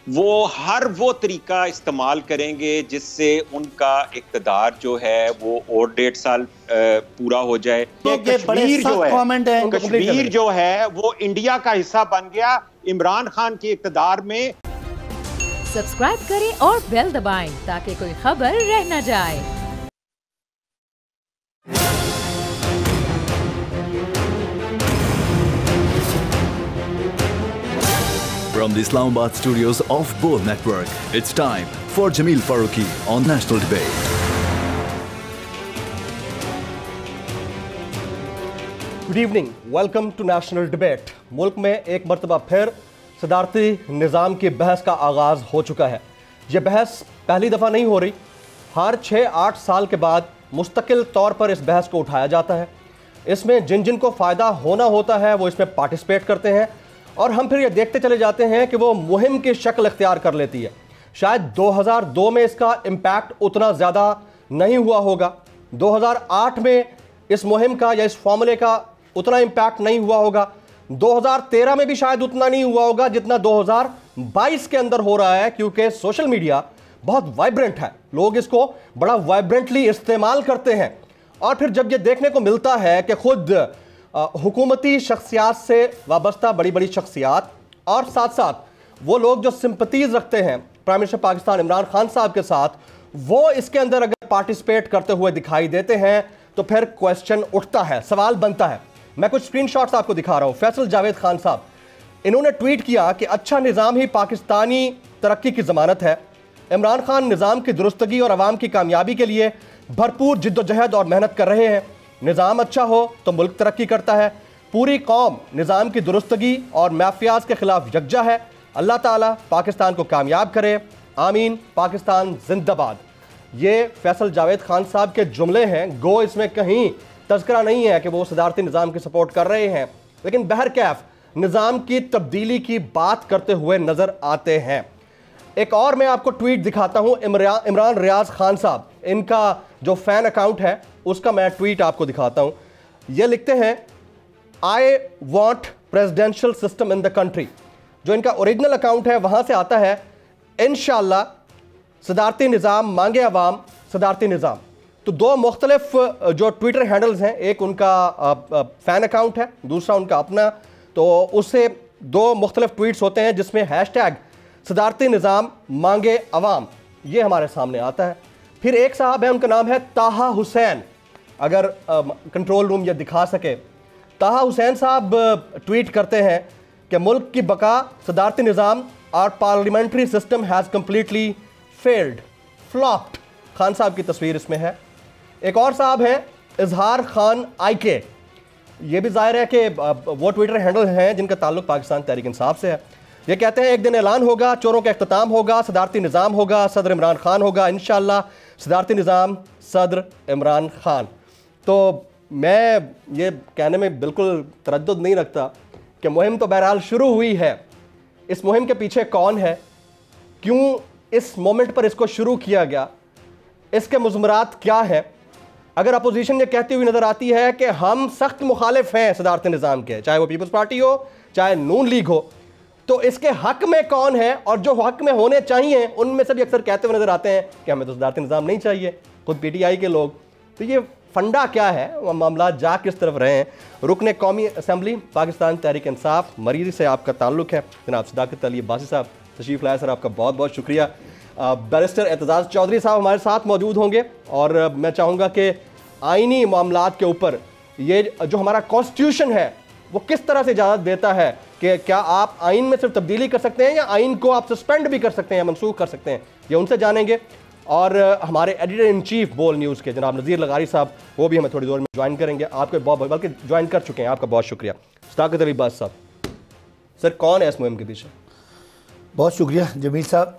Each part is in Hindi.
वो हर वो तरीका इस्तेमाल करेंगे जिससे उनका इक़्तिदार जो है वो और 1.5 साल पूरा हो जाए। कश्मीर जो है वो इंडिया का हिस्सा बन गया इमरान खान के इक़्तिदार में। सब्सक्राइब करें और बेल दबाएं ताकि कोई खबर रह न जाए। From the Islamabad studios of Bold Network, it's time for Jameel Farooqi on National Debate. Good evening. Welcome to National Debate. मुल्क में एक मरतबा फिर सदारती निज़ाम की बहस का आगाज़ हो चुका है। ये बहस पहली दफ़ा नहीं हो रही, हर 6-8 साल के बाद मुस्तकिल तौर पर इस बहस को उठाया जाता है। इसमें जिन जिन को फ़ायदा होना होता है वो इसमें पार्टिसिपेट करते हैं और हम फिर ये देखते चले जाते हैं कि वो मुहिम की शक्ल इख्तियार कर लेती है। शायद 2002 में इसका इम्पैक्ट उतना ज़्यादा नहीं हुआ होगा, 2008 में इस मुहिम का या इस फॉर्मूले का उतना इम्पैक्ट नहीं हुआ होगा, 2013 में भी शायद उतना नहीं हुआ होगा जितना 2022 के अंदर हो रहा है, क्योंकि सोशल मीडिया बहुत वाइब्रेंट है, लोग इसको बड़ा वाइब्रेंटली इस्तेमाल करते हैं। और फिर जब ये देखने को मिलता है कि खुद हुकूमती शख्सियात से वाबस्ता बड़ी बड़ी शख्सियात और साथ साथ वो लोग जो सिंपतीज रखते हैं प्राइम मिनिस्टर पाकिस्तान इमरान खान साहब के साथ, वो इसके अंदर अगर पार्टिसिपेट करते हुए दिखाई देते हैं तो फिर क्वेश्चन उठता है, सवाल बनता है। मैं कुछ स्क्रीनशॉट्स आपको दिखा रहा हूँ। फैसल जावेद खान साहब, इन्होंने ट्वीट किया कि अच्छा निज़ाम ही पाकिस्तानी तरक्की की ज़मानत है। इमरान खान निज़ाम की दुरुस्तगी और अवाम की कामयाबी के लिए भरपूर जिद्दोजहद और मेहनत कर रहे हैं। निज़ाम अच्छा हो तो मुल्क तरक्की करता है। पूरी कौम निज़ाम की दुरुस्तगी और माफियाज के खिलाफ यकजा है। अल्लाह ताला पाकिस्तान को कामयाब करे, आमीन, पाकिस्तान जिंदाबाद। ये फैसल जावेद खान साहब के जुमले हैं, गो इसमें कहीं तज़किरा नहीं है कि वो सदारती निज़ाम की सपोर्ट कर रहे हैं, लेकिन बहरकैफ निज़ाम की तब्दीली की बात करते हुए नज़र आते हैं। एक और मैं आपको ट्वीट दिखाता हूँ, इमरान रियाज खान साहब, इनका जो फ़ैन अकाउंट है उसका मैं ट्वीट आपको दिखाता हूँ। ये लिखते हैं, I want presidential system in the country. जो इनका ओरिजिनल अकाउंट है वहाँ से आता है, इंशाअल्लाह सदारती निज़ाम मांगे अवाम सदारती निज़ाम। तो दो मुख्तलिफ जो ट्विटर हैंडल्स हैं, एक उनका फ़ैन अकाउंट है, दूसरा उनका अपना, तो उससे दो मुख्तलिफ ट्वीट्स होते हैं जिसमें हैशटैग सदारती निज़ाम मांगे अवाम ये हमारे सामने आता है। फिर एक साहब है, उनका नाम है ताहा हुसैन, अगर कंट्रोल रूम ये दिखा सके। ताहा हुसैन साहब ट्वीट करते हैं कि मुल्क की बका सदारती निज़ाम और parliamentary system has completely failed, flopped. Khan साहब की तस्वीर इसमें है। एक और साहब हैं इजहार खान IK, ये भी जाहिर है कि वो ट्विटर हैंडल हैं जिनका ताल्लुक पाकिस्तान तहरीक इंसाफ से है। ये कहते हैं एक दिन ऐलान होगा, चोरों का इख्तिताम होगा, सदारती निज़ाम होगा, सदर इमरान खान होगा, इंशाअल्लाह सदारती निज़ाम सदर इमरान खान। तो मैं ये कहने में बिल्कुल तरद्दुद नहीं रखता कि मुहिम तो बहरहाल शुरू हुई है। इस मुहिम के पीछे कौन है, क्यों इस मोमेंट पर इसको शुरू किया गया, इसके मुज़मरात क्या है। अगर अपोजिशन ये कहती हुई नज़र आती है कि हम सख्त मुखालिफ हैं सदारती निज़ाम के, चाहे वो पीपल्स पार्टी हो चाहे नून लीग हो, तो इसके हक में कौन है, और जो हक में होने चाहिए उनमें से भी अक्सर कहते हुए नजर आते हैं कि हमें तो सदारती निज़ाम नहीं चाहिए, खुद PTI के लोग। तो ये फंडा क्या है, मामला जा किस तरफ रहे हैं। रुकने कौमी असम्बली पाकिस्तान तहरीक इंसाफ मरीज़ी से आपका ताल्लुक़ है, जनाब सदाकत अली अब्बासी साहब तशरीफ़ लाए, सर आपका बहुत बहुत शुक्रिया। बैरिस्टर एतजाज़ चौधरी साहब हमारे साथ मौजूद होंगे और मैं चाहूँगा कि आइनी मामलात के ऊपर ये जो हमारा कॉन्स्टिट्यूशन है वो किस तरह से इजाज़त देता है कि क्या आप आइन में सिर्फ तब्दीली कर सकते हैं या आइन को आप सस्पेंड भी कर सकते हैं, मनसूख कर सकते हैं, ये उनसे जानेंगे। और हमारे एडिटर इन चीफ बोल न्यूज़ के जनाब नज़ीर लगारी साहब, वो भी हमें थोड़ी देर में ज्वाइन करेंगे। आपके बहुत बल्कि ज्वाइन कर चुके हैं, आपका बहुत शुक्रिया। सदाकत अली अब्बासी साहब, सर कौन है इस मुहिम के पीछे? बहुत शुक्रिया जमील साहब,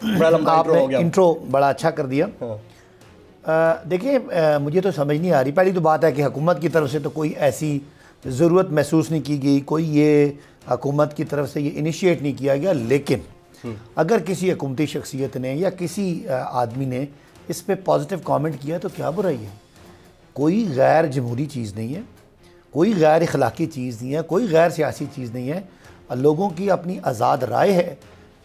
आपने इंट्रो बड़ा अच्छा कर दिया। देखिए, मुझे तो समझ नहीं आ रही। पहली तो बात है कि हुकूमत की तरफ से तो कोई ऐसी ज़रूरत महसूस नहीं की गई, कोई ये हुकूमत की तरफ से ये इनिशिएट नहीं किया गया, लेकिन अगर किसी हुकूमती शख्सियत ने या किसी आदमी ने इस पर पॉजिटिव कमेंट किया तो क्या बुराई है। कोई गैर जमहूरी चीज़ नहीं है, कोई गैर अखलाकी चीज़ नहीं है, कोई गैर सियासी चीज़ नहीं है। लोगों की अपनी आज़ाद राय है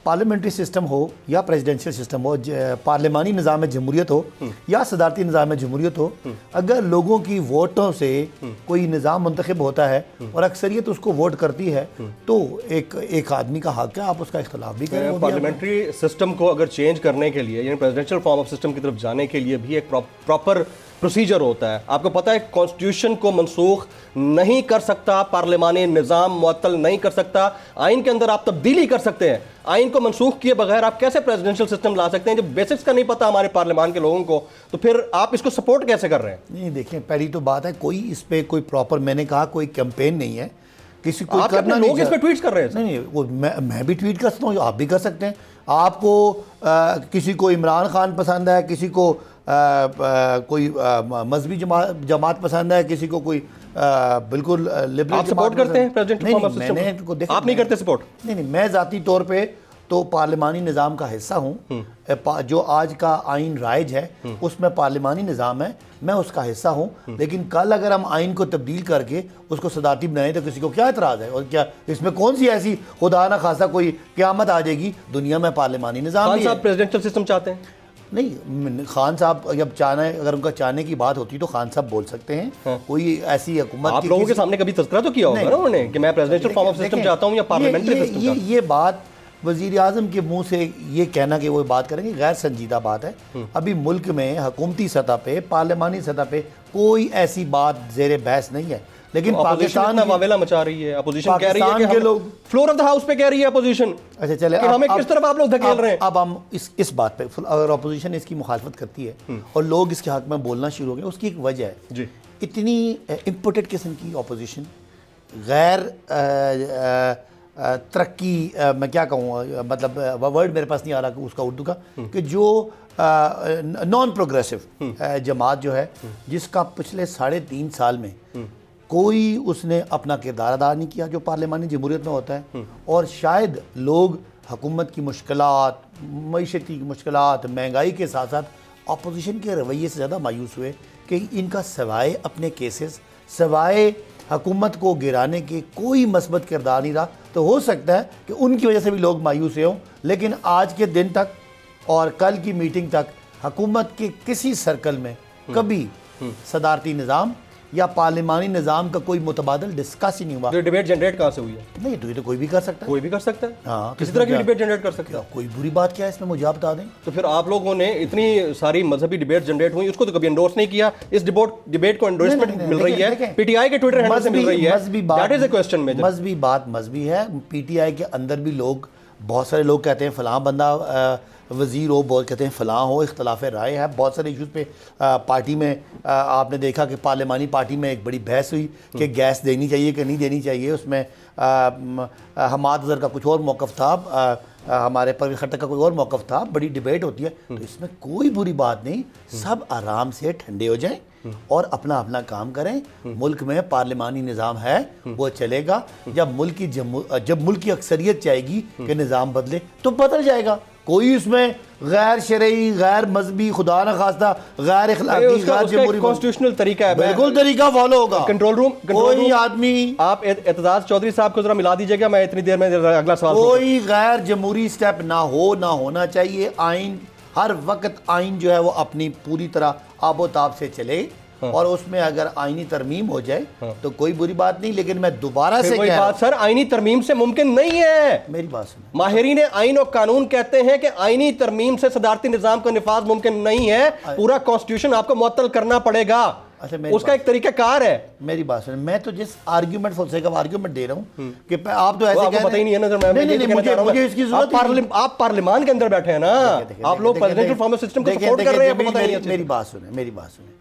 पार्लियामेंट्री सिस्टम हो या प्रेसिडेंशियल सिस्टम हो, पार्लिमानी निज़ाम जमहूरियत हो या सदारती निज़ाम जमहूरियत हो, अगर लोगों की वोटों से कोई निज़ाम मुंतखब होता है और अक्सरियत उसको वोट करती है तो एक आदमी का हक है, आप उसका इख्तलाफ भी करें। पार्लियामेंट्री सिस्टम को अगर चेंज करने के लिए यानी प्रेसिडेंशियल फॉर्म ऑफ सिस्टम की तरफ जाने के लिए भी एक प्रॉपर प्रोसीजर होता है। आपको पता है कॉन्स्टिट्यूशन को मनसूख नहीं कर सकता पार्लिमानी निज़ाम, मुअत्तल नहीं कर सकता। आइन के अंदर आप तब्दीली कर सकते हैं, आइन को मनसूख किए बगैर आप कैसे प्रेसिडेंशियल सिस्टम ला सकते हैं? जब बेसिक्स का नहीं पता हमारे पार्लियामान के लोगों को, तो फिर आप इसको सपोर्ट कैसे कर रहे हैं? नहीं देखें, पहली तो बात है कोई इस पर कोई प्रॉपर, मैंने कहा कोई कैंपेन नहीं है, किसी को करना लोग इस पे ट्वीट कर रहे हैं। नहीं वो मैं भी ट्वीट कर सकता हूँ, आप भी कर सकते हैं। आपको किसी को इमरान खान पसंद है, किसी को कोई मजहबी जमात पसंद है, किसी को कोई बिल्कुल लिबरल। आप सपोर्ट करते हैं प्रेसिडेंट? मैंने आप नहीं करते सपोर्ट? नहीं, मैं ज़ाती तौर पे तो पार्लिमानी निज़ाम का हिस्सा हूँ। जो आज का आइन राइज है उसमें पार्लिमानी निज़ाम है, मैं उसका हिस्सा हूँ। लेकिन कल अगर हम आइन को तब्दील करके उसको सदारती बनाएं तो किसी को क्या एतराज़ है? और क्या इसमें कौन सी ऐसी खुदा ना खासा कोई क़यामत आ जाएगी दुनिया में? पार्लिमानी निज़ाम भी है। प्रेसिडेंशियल सिस्टम चाहते हैं? नहीं, खान साहब जब अगर उनका चाहने की बात होती तो खान साहब बोल सकते हैं। कोई ऐसी हुकूमत आप लोगों के सामने कभी तज़किरा तो किया होगा ना उन्होंने कि मैं प्रेसिडेंशियल फॉर्म ऑफ सिस्टम चाहता हूं या पार्लियामेंट्री सिस्टम चाहता हूं? ये बात वज़ीर आज़म के मुंह से ये कहना कि वो बात करेंगे गैर संजीदा बात है। अभी मुल्क में हुकूमती सतह पे, पार्लिमानी सतह पे कोई ऐसी बात ज़ेर बहस नहीं है। लेकिन पाकिस्तान वावेला मचा रही है, अपोजिशन कह रही है कि लोग फ्लोर ऑफ द हाउस पे कह रही है अपोजिशन। अच्छा चले, हमें किस तरफ आप लोग धकेल रहे हैं? अब हम इस बात पे, अगर अपोजिशन इसकी मुखालफत करती है और लोग इसके हक में बोलना शुरू हो गए, उसकी एक वजह है जी। इतनी इम्पोर्टेड किस्म की अपोजिशन, गैर तरक्की, मैं क्या कहूँ, मतलब वर्ड मेरे पास नहीं आ रहा उसका उर्दू का, कि जो नॉन प्रोग्रेसिव जमात जो है, जिसका पिछले 3.5 साल में कोई उसने अपना किरदार अदा नहीं किया जो पार्लिमानी जमहूरियत में होता है। और शायद लोग हुकूमत की मुश्किलात, मईशती की मुश्किलात, महंगाई के साथ साथ अपोजिशन के रवैये से ज़्यादा मायूस हुए कि इनका सवाए अपने केसेस, सवाए हुकूमत को गिराने के कोई मस्बत किरदार नहीं रहा। तो हो सकता है कि उनकी वजह से भी लोग मायूस हों। लेकिन आज के दिन तक और कल की मीटिंग तक हुकूमत के किसी सर्कल में कभी सदारती निज़ाम या पार्लिमानी निज़ाम का कोई मुतबादल डिस्कस ही नहीं हुआ। तो डिबेट जनरेट कहाँ से हुई है? नहीं, तो ये तो कोई भी कर सकता है। कोई भी कर सकता है, हाँ, किसी तरह की डिबेट जनरेट कर सकता है। कोई बुरी बात क्या है इसमें, मुझे आप बता दें। तो फिर आप लोगों ने इतनी सारी मजहबी डिबेट जनरेट हुई, उसको तो कभी एंडोर्स नहीं किया। इस डिबेट को एंडोर्समेंट मिल रही है, पीटीआई के ट्विटर हैंडल से मिल रही है। That is a question major. मजहबी बात मजहबी है। पीटीआई के अंदर भी लोग, बहुत सारे लोग कहते हैं फलां बंदा वज़ीर हो, बहुत कहते हैं फलां हो, इख्तलाफ राय है बहुत सारे इशूज़ पे। पार्टी में आपने देखा कि पार्लिमानी पार्टी में एक बड़ी बहस हुई कि गैस देनी चाहिए कि नहीं देनी चाहिए। उसमें हमाद अज़हर का कुछ और मौक़िफ़ था, हमारे परवीन खट्टर का कोई और मौक़िफ़ था। बड़ी डिबेट होती है, तो इसमें कोई बुरी बात नहीं। सब आराम से ठंडे हो जाएं और अपना अपना काम करें। मुल्क में पार्लिमानी निज़ाम है, वो चलेगा। जब मुल्क की अक्सरियत चाहेगी कि निज़ाम बदले तो बदल जाएगा। कोई उसमें गैर शरई, गैर मजहबी, खुदा न खास्ता गैर इखलाकी, गैर जमहूरी कॉन्स्टिट्यूशनल तरीका है, बिल्कुल तरीका फॉलो होगा। कंट्रोल रूम कोई आदमी, आप एतजाज चौधरी साहब को जरा मिला दीजिएगा, मैं इतनी देर में अगला सवाल। कोई गैर जमहूरी स्टेप ना होना चाहिए। आइन हर वक्त आइन जो है वो अपनी पूरी तरह आबोताब से चले और उसमें अगर आईनी तरमीम हो जाए तो कोई बुरी बात नहीं। लेकिन मैं दोबारा से कह रहा हूं, सर आईनी तरमीम से मुमकिन नहीं है। मेरी बात सुनो, माहिरीन आइन और कानून कहते हैं कि आईनी तरमीम से सदारती निजाम का निफाज मुमकिन नहीं है। पूरा कॉन्स्टिट्यूशन आपको मुअत्तल करना पड़ेगा। अच्छा, उसका एक तरीकाकार है। मेरी बात सुनो, मैं तो जिस argument for sake of argument दे रहा हूं कि आप तो ऐसे पता ही नहीं है ना। मुझे इसकी जरूरत, आप पार्लियामान के अंदर बैठे हैं ना, आप लोग प्रेसिडेंशियल फॉर्म ऑफ सिस्टम को सपोर्ट कर रहे हैं। मेरी बात सुने,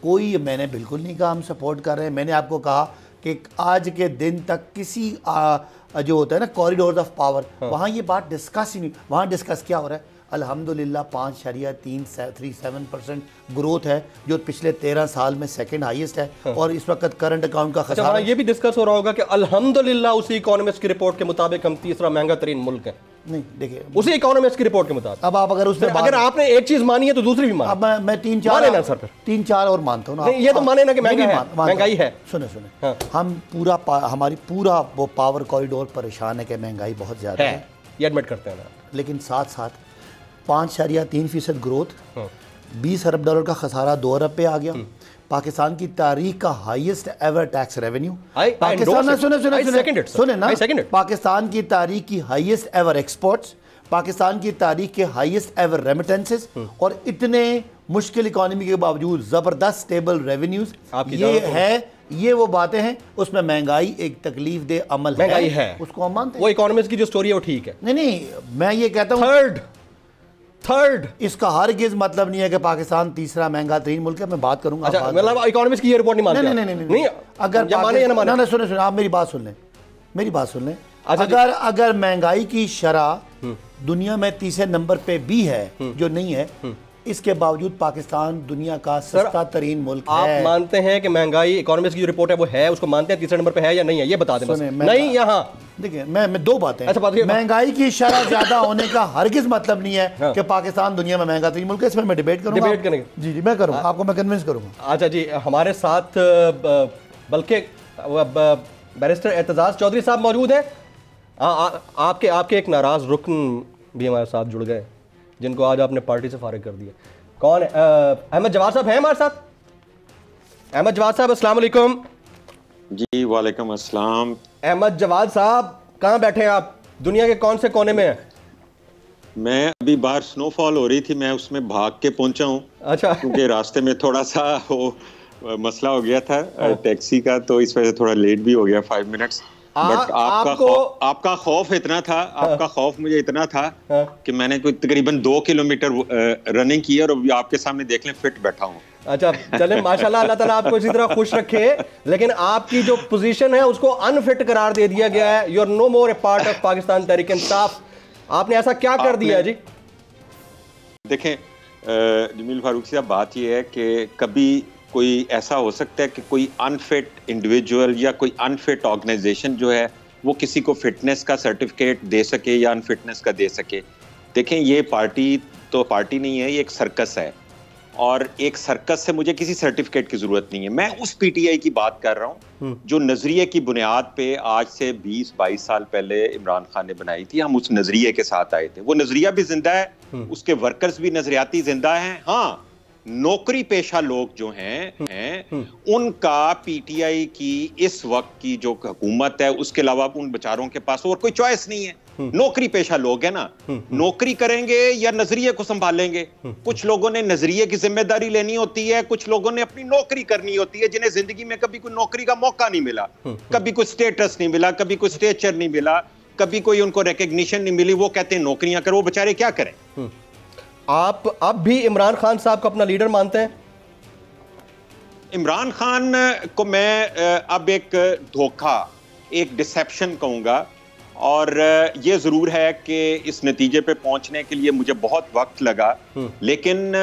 कोई, मैंने बिल्कुल नहीं कहा हम सपोर्ट कर रहे हैं। मैंने आपको कहा कि आज के दिन तक किसी जो होता है ना कॉरिडोर ऑफ पावर, वहाँ ये बात डिस्कस ही नहीं। वहाँ डिस्कस क्या हो रहा है? अल्हम्दुलिल्लाह 5.37% ग्रोथ है, जो पिछले 13 साल में सेकंड हाईएस्ट है। और इस वक्त करंट अकाउंट का खसारा। ये भी डिस्कस हो रहा होगा कि अल्हम्दुलिल्लाह उसी इकोनॉमिस्ट की रिपोर्ट के मुताबिक हम तीसरा महंगा तरीन मुल्क है। नहीं, देखिए उसी इकोनॉमिस्ट की रिपोर्ट के मुताबिक। अब आप अगर उसमें अगर आपने एक चीज मानी है तो दूसरी भी मानो। अब मैं 3-4 और मानता हूँ ना। ये तो माने ना कि महंगाई है। सुने हम हमारी पूरा वो पावर कॉरिडोर परेशान है कि महंगाई बहुत ज्यादा है। ये एडमिट करते हैं ना। लेकिन साथ साथ 5.3% ग्रोथ, 20 अरब डॉलर का खसारा 2 अरब पे आ गया, पाकिस्तान की तारीख का highest ever tax revenue, Pakistan सुने ना, पाकिस्तान की तारीख की हाईएस्ट एवर एक्सपोर्ट्स, पाकिस्तान की तारीख के हाईएस्ट एवर रेमिटेंसेस, और इतने मुश्किल इकोनॉमी के बावजूद जबरदस्त स्टेबल रेवेन्यूज। ये है, ये वो बातें हैं। उसमें महंगाई एक तकलीफ दे अमल है, उसको हम मानते हैं। वो इकोनॉमिक्स की जो स्टोरी है वो ठीक है। नहीं, मैं ये कहता हूँ थर्ड इसका हरगिज़ मतलब नहीं है कि पाकिस्तान तीसरा महंगा तरीन मुल्क है। मैं बात करूंगा, अच्छा, मतलब इकोनॉमिक्स की ये रिपोर्ट नहीं मानते? नहीं, अगर माने सुने आप मेरी बात सुन लें, अगर महंगाई की शरह दुनिया में तीसरे नंबर पे भी है, जो नहीं है, इसके बावजूद पाकिस्तान दुनिया का सस्ता तरीन मुल्क है। आप मानते हैं कि महंगाई इकोनॉमिक्स की जो रिपोर्ट है वो है, उसको मानते हैं तीसरे नंबर पे है या नहीं है? ये बता दें। नहीं, यहाँ देखिए मैं दो बातें, महंगाई की शरह ज्यादा होने का हरगिज मतलब नहीं है कि पाकिस्तान दुनिया में महंगा तरीन मुल्क है। इसमें मैं डिबेट करूंगा। जी मैं करूंगा, आपको मैं कन्विंस करूंगा। अच्छा जी, हमारे साथ बल्कि बैरिस्टर एतजाज चौधरी साहब मौजूद हैं। आपके एक नाराज रुकन भी हमारे साथ जुड़ गए, जिनको आज आपने पार्टी से फारिग कर दिया। कौन है? अहमद जवाद साहब हैं हमारे साथ। अहमद जवाद साहब, अस्सलाम वालेकुम। जी वालेकुम अस्सलाम। अहमद जवाद साहब, कहाँ बैठे हैं आप? दुनिया के कौन से कोने में हैं? मैं अभी बाहर स्नोफॉल हो रही थी, मैं उसमें भाग के पहुंचा हूँ। अच्छा। क्योंकि रास्ते में थोड़ा सा वो मसला हो गया था टैक्सी का, तो इस वजह से थोड़ा लेट भी हो गया 5 मिनट्स। बट आपका खौफ इतना था, आपका खौफ मुझे इतना था कि मैंने कोई तकरीबन 2 किलोमीटर रनिंग की और आपके सामने देख लें फिट बैठा हूँ। अच्छा, चले माशाल्लाह, अल्लाह ताला आपको इसी तरह खुश रखे। लेकिन आपकी जो पोजीशन है उसको अनफिट करार दे दिया गया है। You are no more a part of Pakistan Tehreek Insaf. आपने ऐसा क्या कर दिया जी? देखें जमील फारूक साहब, बात यह है कि कभी कोई ऐसा हो सकता है कि कोई अनफिट इंडिविजुअल या कोई अनफिट ऑर्गेनाइजेशन जो है वो किसी को फिटनेस का सर्टिफिकेट दे सके या अनफिटनेस का दे सके। देखें, ये पार्टी तो पार्टी नहीं है, ये एक सर्कस है, और एक सर्कस से मुझे किसी सर्टिफिकेट की जरूरत नहीं है। मैं उस पीटीआई की बात कर रहा हूँ जो नजरिए की बुनियाद पे आज से 20-22 साल पहले इमरान खान ने बनाई थी। हम उस नजरिए के साथ आए थे। वो नजरिया भी जिंदा है, उसके वर्कर्स भी नजरियाती जिंदा हैं। हाँ, नौकरी पेशा लोग जो हैं उनका पीटीआई की इस वक्त की जो हुकूमत है उसके अलावा उन बेचारों के पास और कोई चॉइस नहीं है। नौकरी पेशा लोग है ना, नौकरी करेंगे या नजरिए को संभालेंगे। कुछ लोगों ने नजरिए की जिम्मेदारी लेनी होती है, कुछ लोगों ने अपनी नौकरी करनी होती है, जिन्हें जिंदगी में कभी कोई नौकरी का मौका नहीं मिला, कभी कोई स्टेटस नहीं मिला, कभी कोई स्टेचर नहीं मिला, कभी कोई उनको रिकग्निशन नहीं मिली। वो कहते हैं नौकरियां करो, वो बेचारे क्या करें। आप अब भी इमरान खान साहब को अपना लीडर मानते हैं? इमरान खान को मैं अब एक धोखा, एक डिसेप्शन कहूंगा, और ये ज़रूर है कि इस नतीजे पे पहुंचने के लिए मुझे बहुत वक्त लगा, लेकिन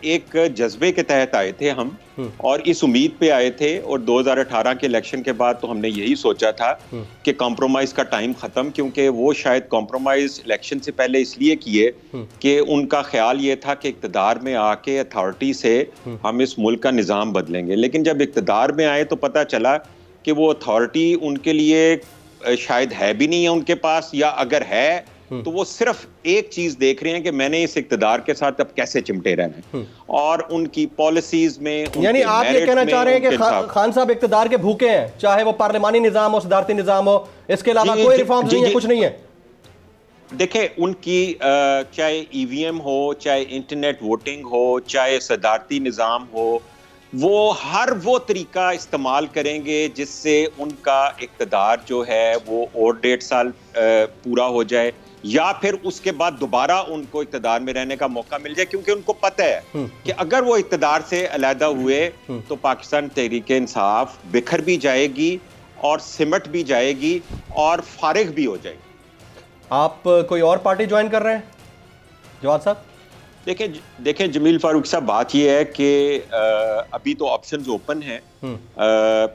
एक जज्बे के तहत आए थे हम, और इस उम्मीद पे आए थे। और 2018 के इलेक्शन के बाद तो हमने यही सोचा था कि कॉम्प्रोमाइज़ का टाइम ख़त्म, क्योंकि वो शायद कॉम्प्रोमाइज़ इलेक्शन से पहले इसलिए किए कि उनका ख्याल ये था कि इक़्तिदार में आके अथॉरिटी से हम इस मुल्क का निज़ाम बदलेंगे। लेकिन जब इक़्तिदार में आए तो पता चला कि वो अथॉरिटी उनके लिए शायद है भी नहीं है उनके पास, या अगर है तो वो सिर्फ एक चीज देख रहे हैं कि मैंने इस इक़्तिदार के साथ अब कैसे चिमटे रहना है, और उनकी पॉलिसीज में, यानी आप ये कहना चाह रहे हैं कि खान साहब इक़्तिदार के भूखे हैं, चाहे वो पार्लिमानी निजाम हो, सदारती निजाम हो, इसके अलावा कोई रिफॉर्म नहीं है, कुछ नहीं है। देखें, उनकी चाहे ईवीएम हो, चाहे इंटरनेट वोटिंग हो, चाहे सदारती निजाम हो, वो हर वो तरीका इस्तेमाल करेंगे जिससे उनका इक़्तिदार जो है वो और 1.5 साल पूरा हो जाए, या फिर उसके बाद दोबारा उनको इक़्तिदार में रहने का मौका मिल जाए। क्योंकि उनको पता है कि अगर वो इक़्तिदार से अलहदा हुए तो पाकिस्तान तहरीक इंसाफ बिखर भी जाएगी और सिमट भी जाएगी और फारिग भी हो जाएगी। आप कोई और पार्टी ज्वाइन कर रहे हैं जवाद साहब? देखें जमील फारूक साहब, बात यह है कि अभी तो ऑप्शंस ओपन हैं।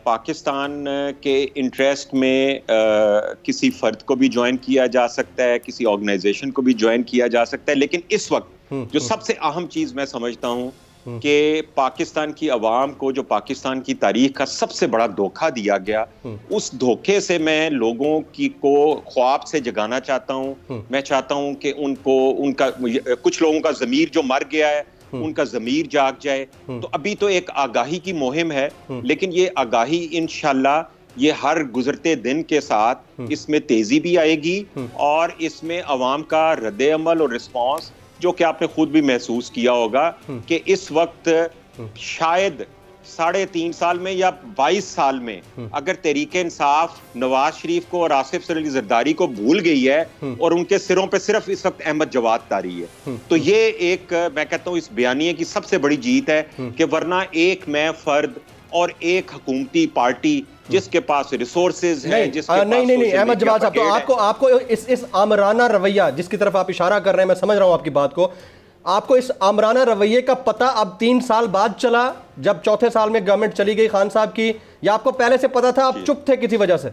पाकिस्तान के इंटरेस्ट में किसी फर्द को भी ज्वाइन किया जा सकता है, किसी ऑर्गेनाइजेशन को भी ज्वाइन किया जा सकता है, लेकिन इस वक्त जो सबसे अहम चीज मैं समझता हूँ कि पाकिस्तान की अवाम को जो पाकिस्तान की तारीख का सबसे बड़ा धोखा दिया गया, उस धोखे से मैं लोगों की को ख्वाब से जगाना चाहता हूं। मैं चाहता हूं कि उनका कुछ लोगों का ज़मीर जो मर गया है उनका ज़मीर जाग जाए। तो अभी तो एक आगाही की मुहिम है, लेकिन ये आगाही इंशाल्लाह ये हर गुजरते दिन के साथ इसमें तेजी भी आएगी और इसमें अवाम का रद्द अमल और रिस्पॉन्स, जो कि आपने खुद भी महसूस किया होगा कि इस वक्त शायद 3.5 साल में या 22 साल में अगर तहरीके इंसाफ नवाज शरीफ को और आसिफ सलीम जरदारी को भूल गई है और उनके सिरों पे सिर्फ इस वक्त अहमद जवाद तारी है, तो ये एक मैं कहता हूँ इस बयानिए की सबसे बड़ी जीत है कि वरना एक मैं फर्द और एक हुकूमती पार्टी जिसके पास रिसोर्सेज है, जिसके नहीं अहमद जवाद साहब, तो आपको इस आमराना रवैया जिसकी तरफ आप इशारा कर रहे हैं, मैं समझ रहा हूं आपकी बात को, आपको इस आमराना रवैये का पता अब 3 साल बाद चला जब चौथे साल में गवर्नमेंट चली गई खान साहब की, या आपको पहले से पता था, आप चुप थे किसी वजह से?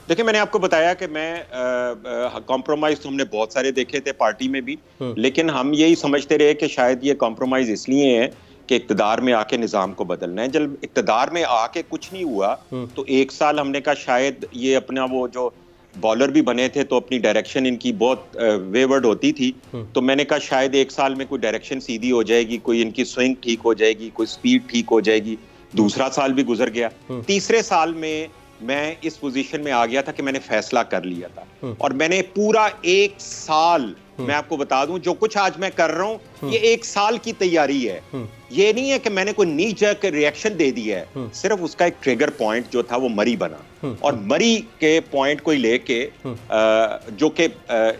देखिए, मैंने आपको बताया कि मैं कॉम्प्रोमाइज तो हमने बहुत सारे देखे थे पार्टी में भी, लेकिन हम यही समझते रहे कि शायद ये कॉम्प्रोमाइज इसलिए है कि इक्तदार में आके निज़ाम को बदलना है। जब इक्तदार में आके कुछ नहीं हुआ तो 1 साल हमने कहा शायद ये अपना वो जो बॉलर भी बने थे तो अपनी डायरेक्शन इनकी बहुत वेवर्ड होती थी, तो मैंने कहा शायद 1 साल में कोई डायरेक्शन सीधी हो जाएगी, कोई इनकी स्विंग ठीक हो जाएगी, कोई स्पीड ठीक हो जाएगी। दूसरा साल भी गुजर गया, तीसरे साल में मैं इस पोजीशन में आ गया था कि मैंने फैसला कर लिया था और मैंने पूरा 1 साल, मैं आपको बता दूं, जो कुछ आज मैं कर रहा हूं ये 1 साल की तैयारी है। ये नहीं है कि मैंने कोई नी जर्क रिएक्शन दे दी है, सिर्फ उसका एक ट्रिगर पॉइंट जो था वो मरी बना और मरी के पॉइंट को लेके जो कि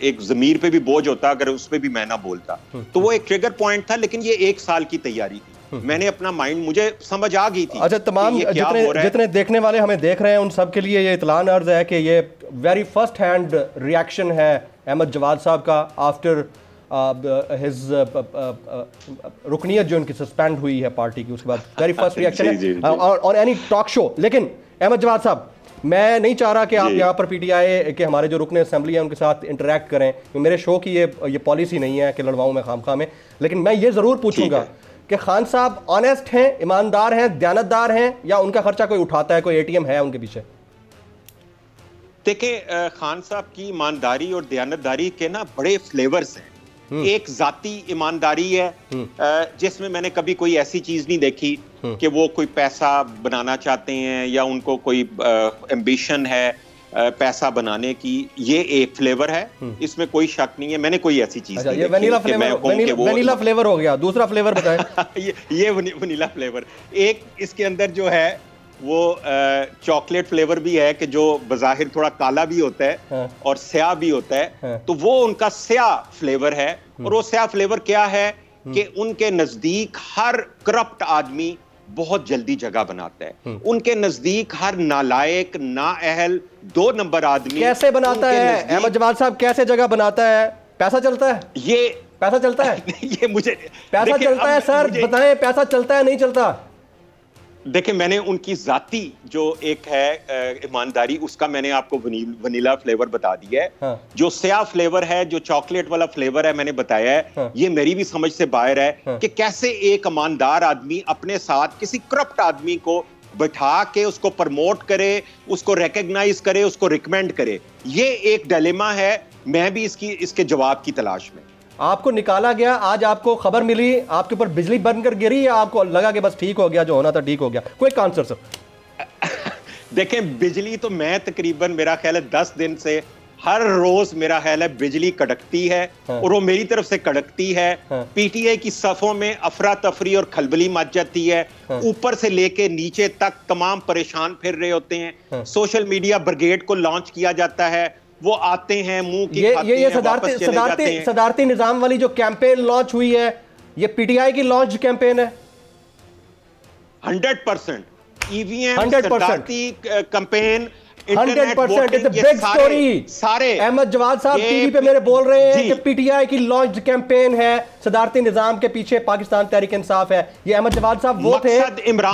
एक जमीर पे भी बोझ होता अगर उस पे भी मैं ना बोलता, तो वो एक ट्रिगर पॉइंट था, लेकिन ये 1 साल की तैयारी थी। मैंने अपना माइंड, मुझे समझ आ गई थी। अच्छा, तमाम जितने देखने वाले हमें देख रहे हैं उन सब के लिए ये इतलान अर्ज है कि ये वेरी फर्स्ट हैंड रिएक्शन है अहमद जवाद साहब का आफ्टर हिज रुकनियत जो उनकी सस्पेंड हुई है पार्टी की, उसके बाद वेरी फर्स्ट रिएक्शन है और एनी टॉक शो। लेकिन अहमद जवाद साहब, मैं नहीं चाह रहा कि आप यहाँ पर पीटीआई के हमारे जो रुकने असेंबली है उनके साथ इंटरेक्ट करें, मेरे शो की ये पॉलिसी नहीं है कि लड़वाऊँ मैं खामखा में, लेकिन मैं ये ज़रूर पूछूंगा कि खान साहब ऑनेस्ट हैं, ईमानदार हैं, दयानतदार हैं, या उनका खर्चा कोई उठाता है, कोई एटीएम है उनके पीछे? देखिए, खान साहब की ईमानदारी और दयानतदारी के ना बड़े फ्लेवर्स हैं। एक जाती ईमानदारी है जिसमें मैंने कभी कोई ऐसी चीज नहीं देखी कि वो कोई पैसा बनाना चाहते हैं या उनको कोई एम्बिशन है पैसा बनाने की। ये एक फ्लेवर है, इसमें कोई शक नहीं है, मैंने कोई ऐसी चीज नहीं ये वनीला फ्लेवर हो गया। दूसरा फ्लेवर बताएं। ये वनीला फ्लेवर। एक इसके अंदर जो है वो चॉकलेट फ्लेवर भी है कि जो बज़ाहिर थोड़ा काला भी होता है और स्याह भी होता है, तो वो उनका स्याह फ्लेवर है। और वो स्याह फ्लेवर क्या है कि उनके नजदीक हर करप्ट आदमी बहुत जल्दी जगह बनाता है। उनके नजदीक हर नालायक, नाअहल, 2 नंबर आदमी कैसे बनाता है? अहमद जवाद साहब कैसे जगह बनाता है? पैसा चलता है? ये पैसा चलता है? ये मुझे पैसा चलता है सर, बताएं, पैसा चलता है नहीं चलता? देखिए, मैंने उनकी जाती जो एक है ईमानदारी, उसका मैंने आपको वनीला फ्लेवर बता दिया है। हाँ। जो स्याह फ्लेवर है, जो चॉकलेट वाला फ्लेवर है, मैंने बताया है। हाँ। ये मेरी भी समझ से बाहर है। हाँ। कि कैसे एक ईमानदार आदमी अपने साथ किसी करप्ट आदमी को बैठा के उसको प्रमोट करे, उसको रिकॉग्नाइज करे, उसको रिकमेंड करे। ये एक डिलेमा है। मैं भी इसके जवाब की तलाश में। आपको निकाला गया, आज आपको खबर मिली, आपके ऊपर बिजली बनकर गिरी या आपको लगा कि बस ठीक हो गया, जो होना था ठीक हो गया? Quick answer sir. देखें, बिजली तो मैं तकरीबन मेरा ख्याल है 10 दिन से हर रोज मेरा ख्याल है बिजली कड़कती है। हाँ। और वो मेरी तरफ से कड़कती है। हाँ। पीटीआई की सफों में अफरा तफरी और खलबली मच जाती है। हाँ। ऊपर से लेके नीचे तक तमाम परेशान फिर रहे होते हैं। हाँ। सोशल मीडिया ब्रिगेड को लॉन्च किया जाता है, वो आते हैं मुंह की खाते हैं, सदारती निजाम वाली जो कैंपेन लॉन्च हुई है, ये पीटीआई की लॉन्च कैंपेन है। 100% ईवीएम सदारती campaign, 100% it's a big story. सारे अहमद जवाद साहब टीवी पे मेरे बोल रहे हैं कि पीटीआई की लॉन्च कैंपेन है, सदारती निजाम के पीछे पाकिस्तान तहरीक इंसाफ है। ये अहमद जवाद साहब वो थे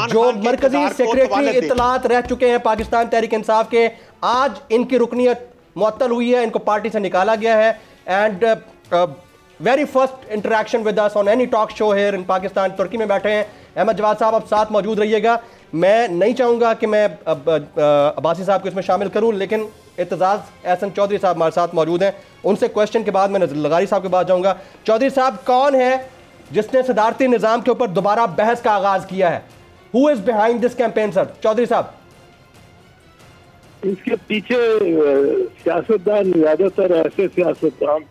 जो मरकजी सेक्रेटरी इत्तलात रह चुके हैं पाकिस्तान तहरीक इंसाफ के। आज इनकी रुकनियत मुअत्तल हुई है, इनको पार्टी से निकाला गया है। And very first interaction with us on any talk show here in Pakistan. तुर्की में बैठे हैं अहमद जवाद साहब, आप साथ मौजूद रहिएगा। मैं नहीं चाहूँगा कि मैं अब्बासी साहब को इसमें शामिल करूँ, लेकिन इत्तेजाज़ एहसन चौधरी साहब हमारे साथ मौजूद हैं। उनसे क्वेश्चन के बाद मैं नज़ीर लगारी साहब के पास जाऊँगा। चौधरी साहब, कौन है जिसने सदारती निज़ाम के ऊपर दोबारा बहस का आगाज़ किया है? Who is behind this campaign sir? Chaudhary साहब। इसके पीछे सियासतदान, ज़्यादातर ऐसे सियासतदान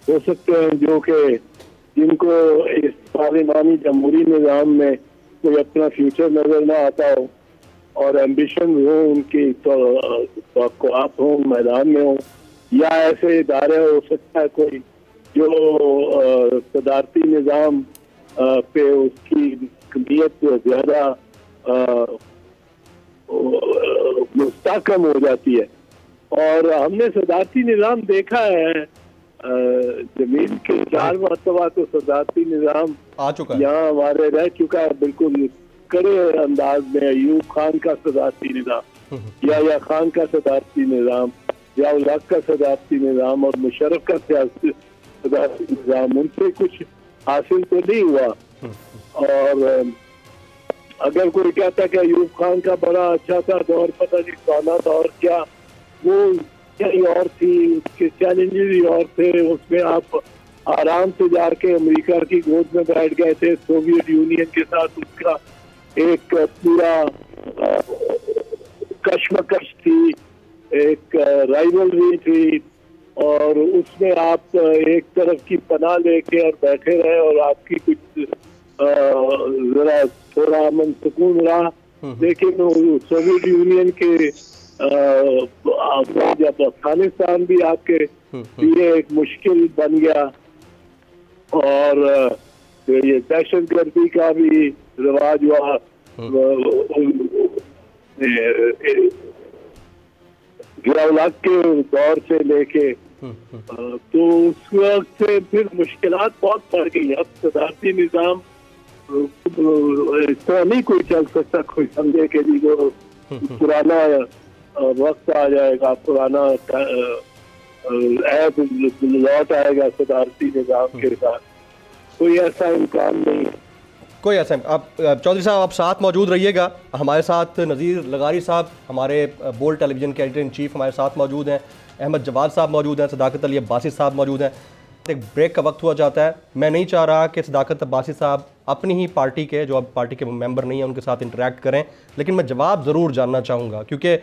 हो सकते हैं जो कि जिनको इस पार्लिमानी जमहूरी निज़ाम में कोई अपना फ्यूचर नजर ना आता हो और एम्बिशन हो उनकी, तो आप हो मैदान में हो, या ऐसे इदारे हो सकता है कोई जो सदारती निज़ाम पे उसकी नीयत ज़्यादा मुस्तहकम हो जाती है। और हमने सदारती निज़ाम देखा है जमीन के 4 मरतबा तो सदारती निज़ाम आ चुका है, यहाँ हमारे रह चुका है बिल्कुल कड़े अंदाज में। अयूब खान का सदारती निज़ाम, या खान का सदारती निज़ाम, या उल हक का सदारती निज़ाम और मुशर्रफ का सियासी सदारती निज़ाम, उनसे कुछ हासिल तो नहीं हुआ। और अगर कोई कहता कि अयूब खान का बड़ा अच्छा था दौर, पता नहीं कौन था और क्या, वो कहीं और थी, उसके चैलेंजेस ही और थे। उसमें आप आराम से जाके अमेरिका की गोद में बैठ गए थे। सोवियत यूनियन के साथ उसका एक पूरा कश्मकश थी, एक राइवलरी थी, और उसमें आप एक तरफ की पनाह लेके और बैठे रहे और आपकी कुछ जरा थोड़ा अमन सुकून रहा। लेकिन सोवियत यूनियन के जब अफगानिस्तान भी आपके लिए एक मुश्किल बन गया और ये दहशतगर्दी का भी रिवाज हुआ, गिरावट के दौर से लेके, तो उस वक्त से फिर मुश्किलात बहुत बढ़ गई। अब सदारती निज़ाम इस तरह नहीं कोई चल सकता, कोई समझे कि जी वो पुराना वक्त आ जाएगा, पुराना ऐप लौट आएगा सदारती निज़ाम के साथ, कोई ऐसा इम्कान नहीं है। कोई ऐसा आप चौधरी साहब आप साथ मौजूद रहिएगा। हमारे साथ नज़ीर लगारी साहब, हमारे बोल टेलीविज़न के एडिटर इन चीफ हमारे साथ मौजूद हैं। अहमद जवाद साहब मौजूद हैं। सदाकत अली अब्बासी साहब मौजूद हैं। एक ब्रेक का वक्त हुआ जाता है। मैं नहीं चाह रहा कि सदाकत अब्बासी साहब अपनी ही पार्टी के, जो अब पार्टी के मेंबर नहीं हैं, उनके साथ इंटरेक्ट करें, लेकिन मैं जवाब ज़रूर जानना चाहूँगा, क्योंकि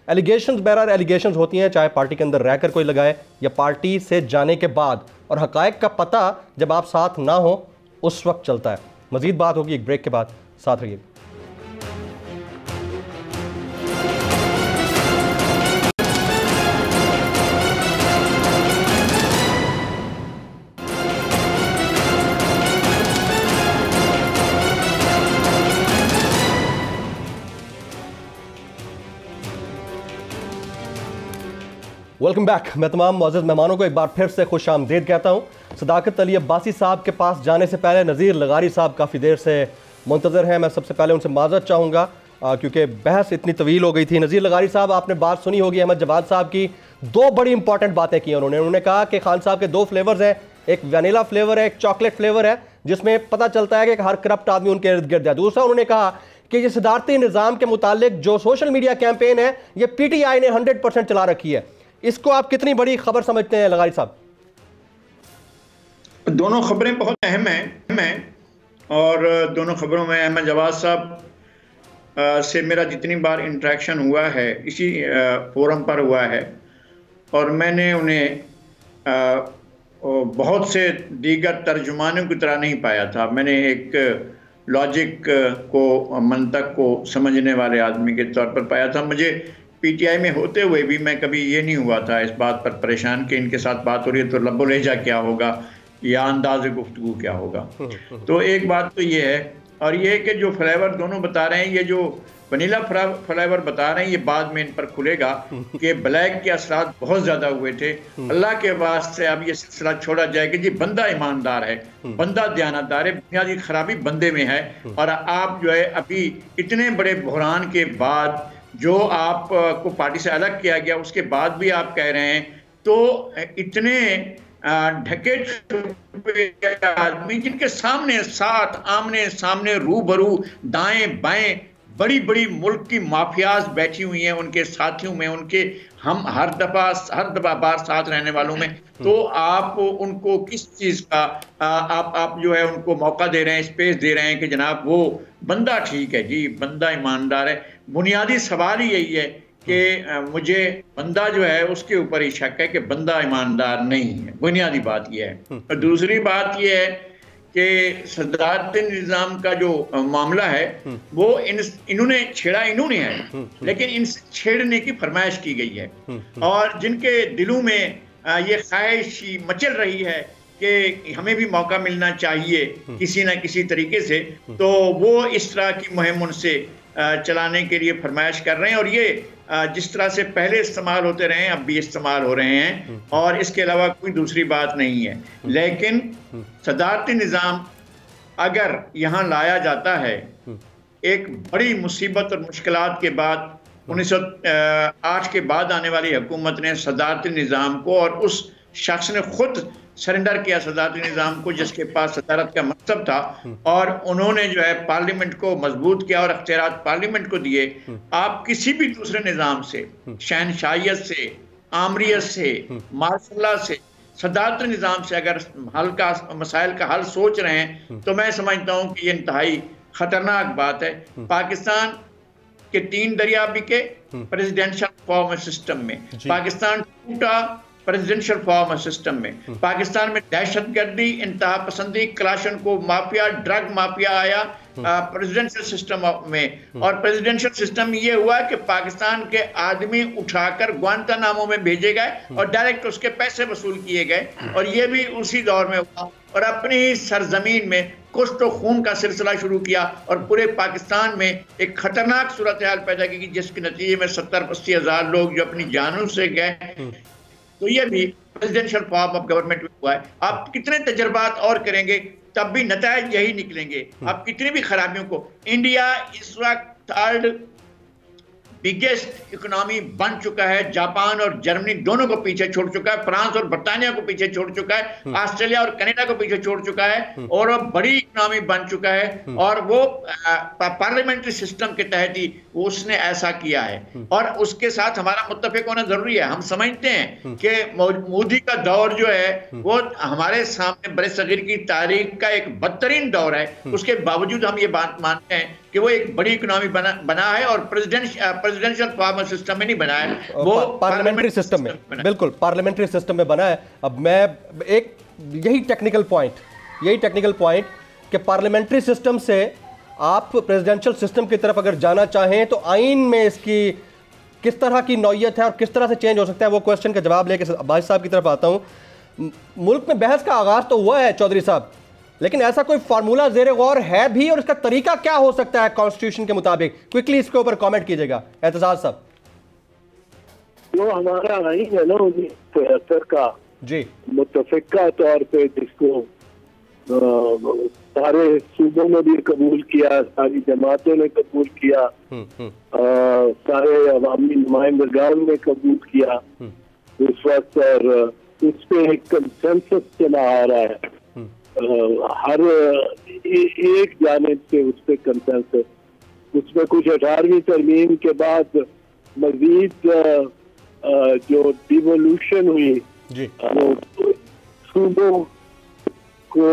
एलिगेशंस बहरहाल एलिगेशंस होती हैं, चाहे पार्टी के अंदर रहकर कोई लगाए या पार्टी से जाने के बाद, और हक़ाइक़ का पता जब आप साथ ना हो उस वक्त चलता है। मज़ीद बात होगी एक ब्रेक के बाद, साथ रहिए। Welcome back. मैं तमाम मुअज़्ज़ज़ मेहमानों को एक बार फिर से खुश आमदीद कहता हूँ। सदाकत अली अब्बासी साहब के पास जाने से पहले नज़ीर लगारी साहब काफ़ी देर से मुंतज़र हैं। मैं सबसे पहले उनसे माज़रत चाहूँगा क्योंकि बहस इतनी तवील हो गई थी। नज़ीर लगारी साहब, आपने बात सुनी होगी अहमद जवाद साहब की। 2 बड़ी इंपॉर्टेंट बातें की उन्होंने कहा कि खान साहब के 2 फ्लेवर्स हैं, एक वनीला फ्लेवर है, एक चॉकलेट फ्लेवर है, जिसमें पता चलता है कि हर करप्ट आदमी उनके इर्द गिर्द है। दूसरा उन्होंने कहा कि ये सदारती निज़ाम के मुतालिक जो सोशल मीडिया कैंपेन है, ये PTI ने 100% चला रखी है। इसको आप कितनी बड़ी खबर समझते हैं लगारी साहब? दोनों खबरें बहुत अहम हैं और दोनों खबरों में अहमद जवाद साहब से मेरा जितनी बार इंटरेक्शन हुआ है इसी फोरम पर हुआ है, और मैंने उन्हें बहुत से दीगर तर्जुमानों की तरह नहीं पाया था। मैंने एक लॉजिक को, मंतक को समझने वाले आदमी के तौर पर पाया था। मुझे PTI में होते हुए भी मैं कभी ये नहीं हुआ था इस बात पर परेशान कि इनके साथ बात हो रही है तो लब्बो लहजा क्या होगा या अंदाज़ गुफ्तगू क्या होगा। तो एक बात तो ये है, और ये कि जो फ्लेवर दोनों बता रहे हैं, ये जो वनीला फ्लेवर बता रहे हैं, ये बाद में इन पर खुलेगा कि ब्लैक के असरात बहुत ज़्यादा हुए थे। अल्लाह के वास्ते अब ये सिलसिला छोड़ा जाए कि जी बंदा ईमानदार है, बंदा दयानतदार है, बुनियादी खराबी बंदे में है। और आप जो है अभी इतने बड़े बहरान के बाद जो आप को पार्टी से अलग किया गया, उसके बाद भी आप कह रहे हैं, तो इतने ढके छुपे आदमी, जिनके सामने साथ आमने सामने रूबरू दाएं बाएं बड़ी बड़ी मुल्क की माफियाज बैठी हुई हैं उनके साथियों में, उनके हम हर दफा बार साथ रहने वालों में, तो आप उनको किस चीज का आप जो है उनको मौका दे रहे हैं, स्पेस दे रहे हैं कि जनाब वो बंदा ठीक है जी, बंदा ईमानदार है। बुनियादी सवाल ही यही है कि मुझे बंदा जो है उसके ऊपर ही शक है कि बंदा ईमानदार नहीं है, बुनियादी बात यह है। और दूसरी बात यह है कि सदारती निज़ाम का जो मामला है वो इन्होंने छेड़ा इन्होंने है, लेकिन इनसे छेड़ने की फरमाइश की गई है, और जिनके दिलों में ये ख्वाहिश मचल रही है कि हमें भी मौका मिलना चाहिए किसी न किसी तरीके से, तो वो इस तरह की मुहिम उनसे चलाने के लिए फरमाइश कर रहे हैं, और ये जिस तरह से पहले इस्तेमाल होते रहे हैं अब भी इस्तेमाल हो रहे हैं, और इसके अलावा कोई दूसरी बात नहीं है। लेकिन सदारती निज़ाम अगर यहाँ लाया जाता है एक बड़ी मुसीबत और मुश्किलात के बाद, 1908 के बाद आने वाली हुकूमत ने सदारती निज़ाम को, और उस शख्स ने खुद सरेंडर किया सदारती निज़ाम को जिसके पास सदारत का मनसब था, और उन्होंने जो है पार्लियामेंट को मजबूत किया और अख्तियारात पार्लियामेंट को दिए। आप किसी भी दूसरे निज़ाम से, शहनशाहियत से, आमरियत से, मार्शल से, सदारती निज़ाम से अगर हल का मसाइल का हल सोच रहे हैं तो मैं समझता हूँ कि ये इंतहाई खतरनाक बात है। पाकिस्तान के 3 दरिया बिके प्रेसिडेंशियल फॉर्म सिस्टम में, पाकिस्तान टूटा प्रेसिडेंशियल फॉर्म सिस्टम में, पाकिस्तान में दहशतगर्दी, इंतहा पसंदी, क्लाशनको माफिया, ड्रग माफिया आया प्रेसिडेंशियल सिस्टम में, और प्रेसिडेंशियल सिस्टम ये हुआ कि पाकिस्तान के आदमी उठाकर ग्वांतानामो में भेजे गए और डायरेक्ट उसके पैसे वसूल किए गए, और ये भी उसी दौर में हुआ, और अपनी ही सरजमीन में कुछ तो खून का सिलसिला शुरू किया और पूरे पाकिस्तान में एक खतरनाक सूरत हाल पैदा की, जिसके नतीजे में 70-80 हज़ार लोग जो अपनी जानों से गए। तो ये भी प्रेसिडेंशियल फॉर्म ऑफ गवर्नमेंट में हुआ है। आप कितने तजर्बात और करेंगे तब भी नतायज यही निकलेंगे। आप कितनी भी खराबियों को, इंडिया इस वक्त 3rd बिगेस्ट इकोनॉमी बन चुका है, जापान और जर्मनी दोनों को पीछे छोड़ चुका है, फ्रांस और बर्तानिया को पीछे छोड़ चुका है, ऑस्ट्रेलिया और कनाडा को पीछे छोड़ चुका है, और अब बड़ी इकोनॉमी बन चुका है, और वो पार्लियामेंट्री सिस्टम के तहत ही उसने ऐसा किया है, और उसके साथ हमारा मुत्तफिक होना जरूरी है। हम समझते हैं कि मोदी का दौर जो है वो हमारे सामने बड़े-सगीर की तारीख का एक बदतरीन दौर है, उसके बावजूद हम ये बात मानते हैं कि वो एक बड़ी इकोनॉमी बना है, और प्रेसिडेंशियल फॉर्म सिस्टम में नहीं बना है, वो पार्लियामेंट्री सिस्टम में, बिल्कुल पार्लियामेंट्री सिस्टम में बना है। अब मैं एक यही टेक्निकल पॉइंट कि पार्लियामेंट्री सिस्टम से आप प्रेसिडेंशियल सिस्टम की तरफ अगर जाना चाहें तो आइन में इसकी किस तरह की नौयत है और किस तरह से चेंज हो सकता है, वो क्वेश्चन का जवाब लेके अब्बास साहब की तरफ आता हूं। मुल्क में बहस का आगाज तो हुआ है चौधरी साहब, लेकिन ऐसा कोई फार्मूला जेर गौर है भी, और इसका तरीका क्या हो सकता है कॉन्स्टिट्यूशन के मुताबिक? क्विकली इसके ऊपर कमेंट कीजिएगा एतजाज साहब। जो हमारा आइन है ना 1973 का जी, मुतफिका तौर पे जिसको सारे सूबों में भी कबूल किया, सारी जमातों ने कबूल किया, सारे अवामी नुमाइंदगान ने कबूल किया उस वक्त, और उस पे एक कंसेंसस चला आ रहा है, हर एक जानिब से उस पे कंसेंसस, उसमें कुछ 18वीं तरमीम के बाद मजीद जो डिवोल्यूशन हुई वो सूबों को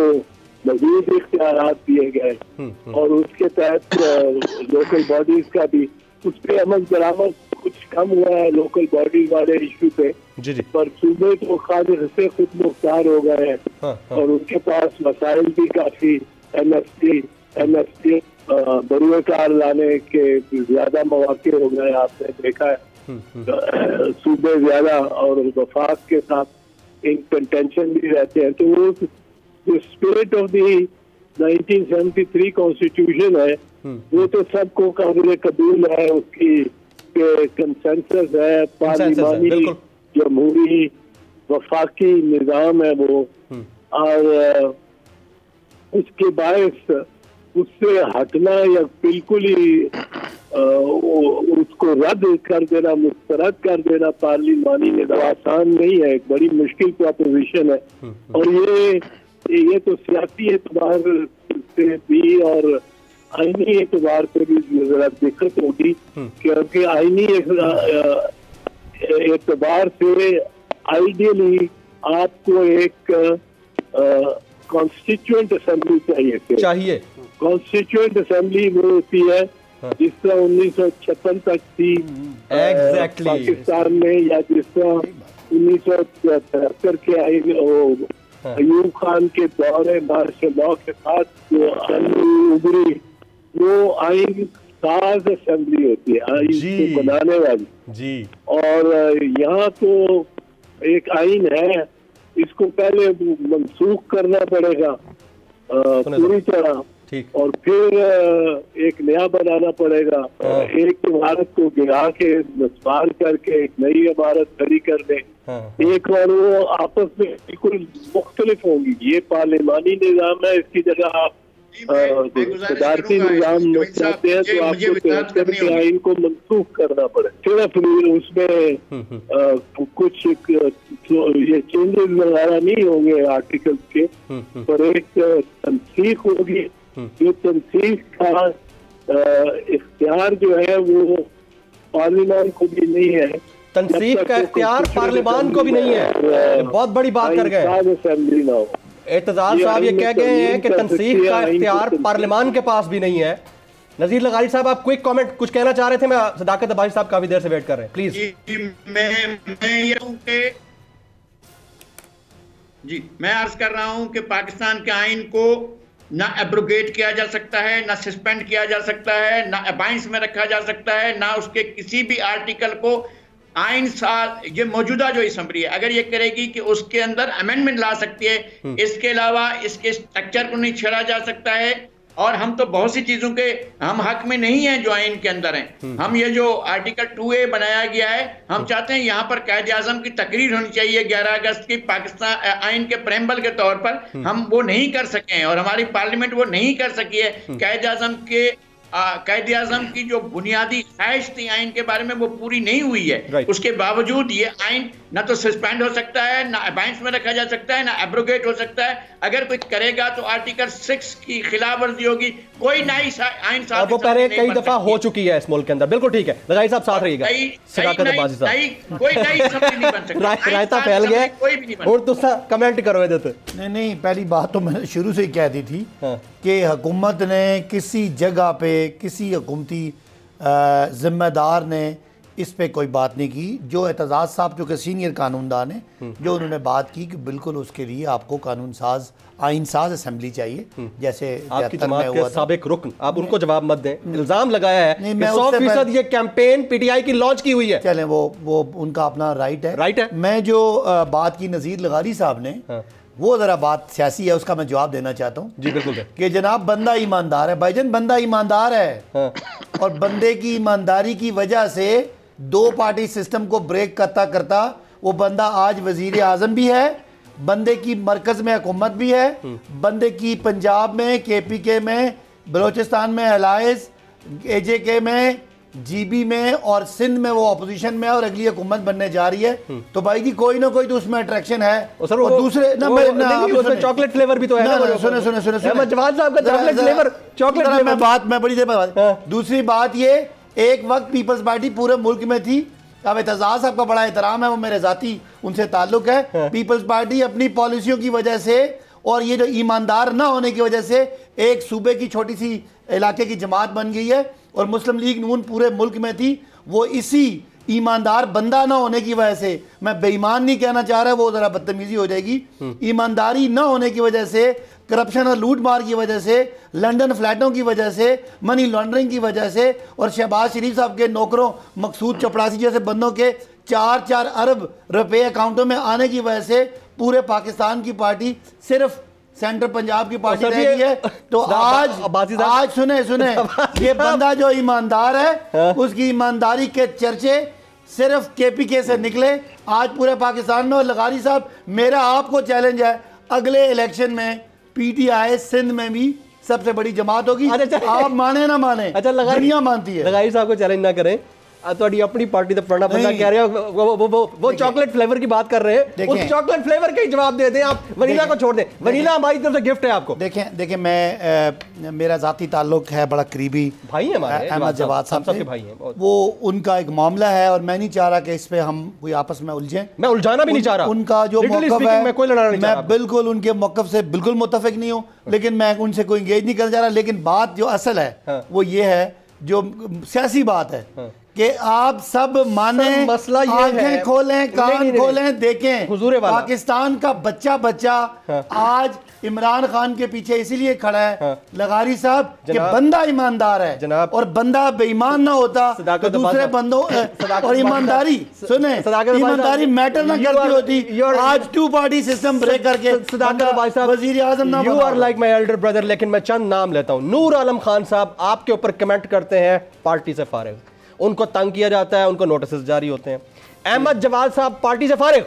मजीद इख्तियारात दिए गए, और उसके तहत लोकल बॉडीज का भी उस पर अमल दरामद कुछ कम हुआ है लोकल बॉडीज वाले इशू पे, पर सूबे तो खालिद से खुद मुख्तार हो गए हैं, और उनके पास वसाइल भी काफी, एमएसपी बरूए कार लाने के ज्यादा मौके हो गए, आपने देखा है सूबे ज्यादा और वफाक के साथ एक कंटेंशन भी रहते हैं। तो वो जो स्पिरिट ऑफ द 1973 कॉन्स्टिट्यूशन है वो तो सबको काबिल कबूल है, उसकी कंसेंसस है, पार्लिमानी जमहूरी वफाकी निज़ाम है वो, और उसके बायस उससे हटना या बिल्कुल ही उसको रद्द कर देना, मुस्तरद कर देना पार्लिमानी निज़ाम आसान नहीं है, एक बड़ी मुश्किल प्रोपोजिशन है। और ये तो सियासी एतबार से भी और आईनी एतबार से भी जरा दिक्कत होगी, क्योंकि आईनी एतबार से आइडियली आपको एक कॉन्स्टिट्यूएंट असेंबली चाहिए। कॉन्स्टिट्यूएंट असेंबली वो होती है जिस तरह 1956 तक थी पाकिस्तान में, या जिस तरह 1973 के अयूब खान के दौरे मार्शल के साथ जो उभरी, वो आइन साज असेंबली होती है, आइन को बनाने वाली जी। और यहाँ तो एक आइन है, इसको पहले मनसूख करना पड़ेगा पूरी तरह, और फिर एक नया बनाना पड़ेगा। एक इमारत को गिरा के नस्वार करके एक नई इमारत खड़ी कर दे, एक और वो आपस में बिल्कुल मुख्तलिफ होंगी। ये पार्लिमानी निज़ाम है, इसकी जगह आप सदारती निज़ाम चाहते हैं तो आपको 73 के आइन को मनसूख करना पड़े। सिर्फ उसमें कुछ ये चेंजेस वगैरह नहीं होंगे आर्टिकल के, पर एक तनसीख होगी। जो तनसीख का इख्तियार जो है वो पार्लियामान को भी नहीं है। तनसीख का इख्तियार पार्लियामान को भी नहीं है, बहुत बड़ी बात कर गए असेंबली ना हो। एतजाज साहब ये कह गए हैं कि तनसीख का इख्तियार पार्लियामान के पास भी नहीं है। नजीर लगारी साहब, आप क्विक कमेंट कुछ कहना चाह रहे थे? मैं सदाकत अब्बासी साहब काफी देर से वेट कर रहे हैं, प्लीज। मैं अर्ज कर रहा हूं कि पाकिस्तान के आइन को ना एब्रोगेट किया जा सकता है, ना सस्पेंड किया जा सकता है, ना अबाइंस में रखा जा सकता है, ना उसके किसी भी आर्टिकल को आइन साल ये मौजूदा जो असेंबली है अगर ये करेगी कि उसके अंदर अमेंडमेंट ला सकती है, इसके अलावा इसके स्ट्रक्चर को नहीं छेड़ा जा सकता है। और हम तो बहुत सी चीजों के हम हक में नहीं है जो आइन के अंदर हैं। हम ये जो आर्टिकल 2A बनाया गया है, हम चाहते हैं यहाँ पर कायदे आजम की तकरीर होनी चाहिए 11 अगस्त की पाकिस्तान आइन के प्रेम्बल के तौर पर। हम वो नहीं कर सके हैं और हमारी पार्लियामेंट वो नहीं कर सकी है। कायदे आजम के कायदे आजम की जो बुनियादी ख्वाहिश थी आइन के बारे में वो पूरी नहीं हुई है। उसके बावजूद ये आइन ना तो सस्पेंड हो सकता है, ना अबाइंस में रखा जा सकता है, ना एब्रोगेट हो सकता है। अगर कोई करेगा तो आर्टिकल 6 की खिलाफ वर्जी होगी। कोई नई आइन साहब वो पहले कई दफा हो चुकी है इस मुल्क के अंदर। बिल्कुल ठीक है, लगाई साहब साथ रहिएगा। सदाकत अब्बासी साहब, कोई नई असेंबली नहीं बन सकती, रायता फैल गया, कोई भी नहीं बन। और तुसा कमेंट करो देते। नहीं, पहली बात तो मैंने शुरू से ही कह दी थी कि हुकूमत ने किसी जगह पे किसी हुकूमती जिम्मेदार ने इस पे कोई बात नहीं की। जो एतजाज साहब जो कि सीनियर कानूनदान हैं, जो उन्होंने बात की कि बिल्कुल उसके लिए आपको कानून साज आइन साज असेंबली चाहिए, जैसे आपकी जमात के साबिक रुकन, आप उनको जवाब मत दें। इल्जाम लगाया है कि 100% ये कैंपेन पीटीआई की लॉन्च की हुई है। चलें, वो उनका अपना राइट है। मैं जो बात की नज़ीर लगारी साहब ने, वो ज़रा बात सियासी है, उसका मैं जवाब देना चाहता हूँ। जी बिल्कुल, कि जनाब बंदा ईमानदार है, भाईजान बंदा ईमानदार है। और बंदे की ईमानदारी की वजह से 2 पार्टी सिस्टम को ब्रेक करता करता वो बंदा आज वजीर आज़म भी है, बंदे की मरकज में हुकूमत भी है, बंदे की पंजाब में KPK में, बलोचिस्तान में अलायंस, AJK में, GB में और सिंध में वो अपोजिशन में है और अगली हुकूमत बनने जा रही है। तो भाई जी कोई ना कोई तो उसमें अट्रैक्शन है। और दूसरे चॉकलेट फ्लेवर भी तो है ना। सुने जवाद साहब का चॉकलेट फ्लेवर, चॉकलेट फ्लेवर। मैं बड़ी देर बात। दूसरी बात ये, एक वक्त पीपल्स पार्टी पूरे मुल्क में थी। अब एतजाज साहब का बड़ा एहतराम है, वो मेरे जाती उनसे ताल्लुक है। पीपल्स पार्टी अपनी पॉलिसियों की वजह से और ये जो ईमानदार ना होने की वजह से एक सूबे की छोटी सी इलाके की जमात बन गई है। और मुस्लिम लीग नून पूरे मुल्क में थी, वो इसी ईमानदार बंदा ना होने की वजह से, मैं बेईमान नहीं कहना चाह रहा, वो ज़रा बदतमीजी हो जाएगी, ईमानदारी ना होने की वजह से, करप्शन और लूट मार की वजह से, लंदन फ्लैटों की वजह से, मनी लॉन्ड्रिंग की वजह से और शहबाज शरीफ साहब के नौकरों मकसूद चपड़ासी जैसे बंदों के 4-4 अरब रुपए अकाउंटों में आने की वजह से पूरे पाकिस्तान की पार्टी सिर्फ सेंट्रल पंजाब की पार्टी रह गई है। तो आज सुने ये बंदा जो ईमानदार है, उसकी ईमानदारी के चर्चे सिर्फ KPK से निकले आज पूरे पाकिस्तान में। और लगारी साहब, मेरा आपको चैलेंज है, अगले इलेक्शन में PTI सिंध में भी सबसे बड़ी जमात होगी। आप माने ना माने, दुनिया मानती है। लगारी साहब को चैलेंज ना करें, थोड़ी अपनी पार्टी दा पुराना बंदा कह रहे हो वो चॉकलेट फ्लेवर की बात कर रहे हैं, उस चॉकलेट फ्लेवर का ही जवाब दे दें आप, वनीला को छोड़ दें। वनीला हमारी तरफ से गिफ्ट है आपको। देखें मैं मेरा जाती ताल्लुक है, बड़ा करीबी भाई है हमारे अहमद जवाद साहब के भाई हैं, वो उनका एक मामला है और मैं नहीं चाह रहा कि इस पे हम कोई आपस में उलझें। मैं उलझाना भी नहीं चाह रहा। उनका जो मौक़िफ़ है मैं बिल्कुल उनके मौक़िफ़ से बिल्कुल मुत्तफ़िक नहीं हूँ, लेकिन मैं उनसे कोई इंगेज नहीं करना चाह रहा। लेकिन बात जो असल है वो ये है, जो सियासी बात है कि आप सब माने, मसला ये आंखें खोलें, कान खोलें, देखें पाकिस्तान का बच्चा आज इमरान खान के पीछे इसीलिए खड़ा है लगारी साहब कि बंदा ईमानदार है, और बंदा बेईमान ना होता तो दूसरे बंदों और ईमानदारी सुने, ईमानदारी मैटर ना करती होती। आज टू पार्टी सिस्टम ब्रेक करके वजीर आजम ना। You are like my elder brother, लेकिन मैं चंद नाम लेता हूँ। नूर आलम खान साहब आपके ऊपर कमेंट करते हैं पार्टी से फारिग, उनको तंग किया जाता है, उनको नोटिस जारी होते हैं। अहमद जवाद साहब पार्टी से फारिग,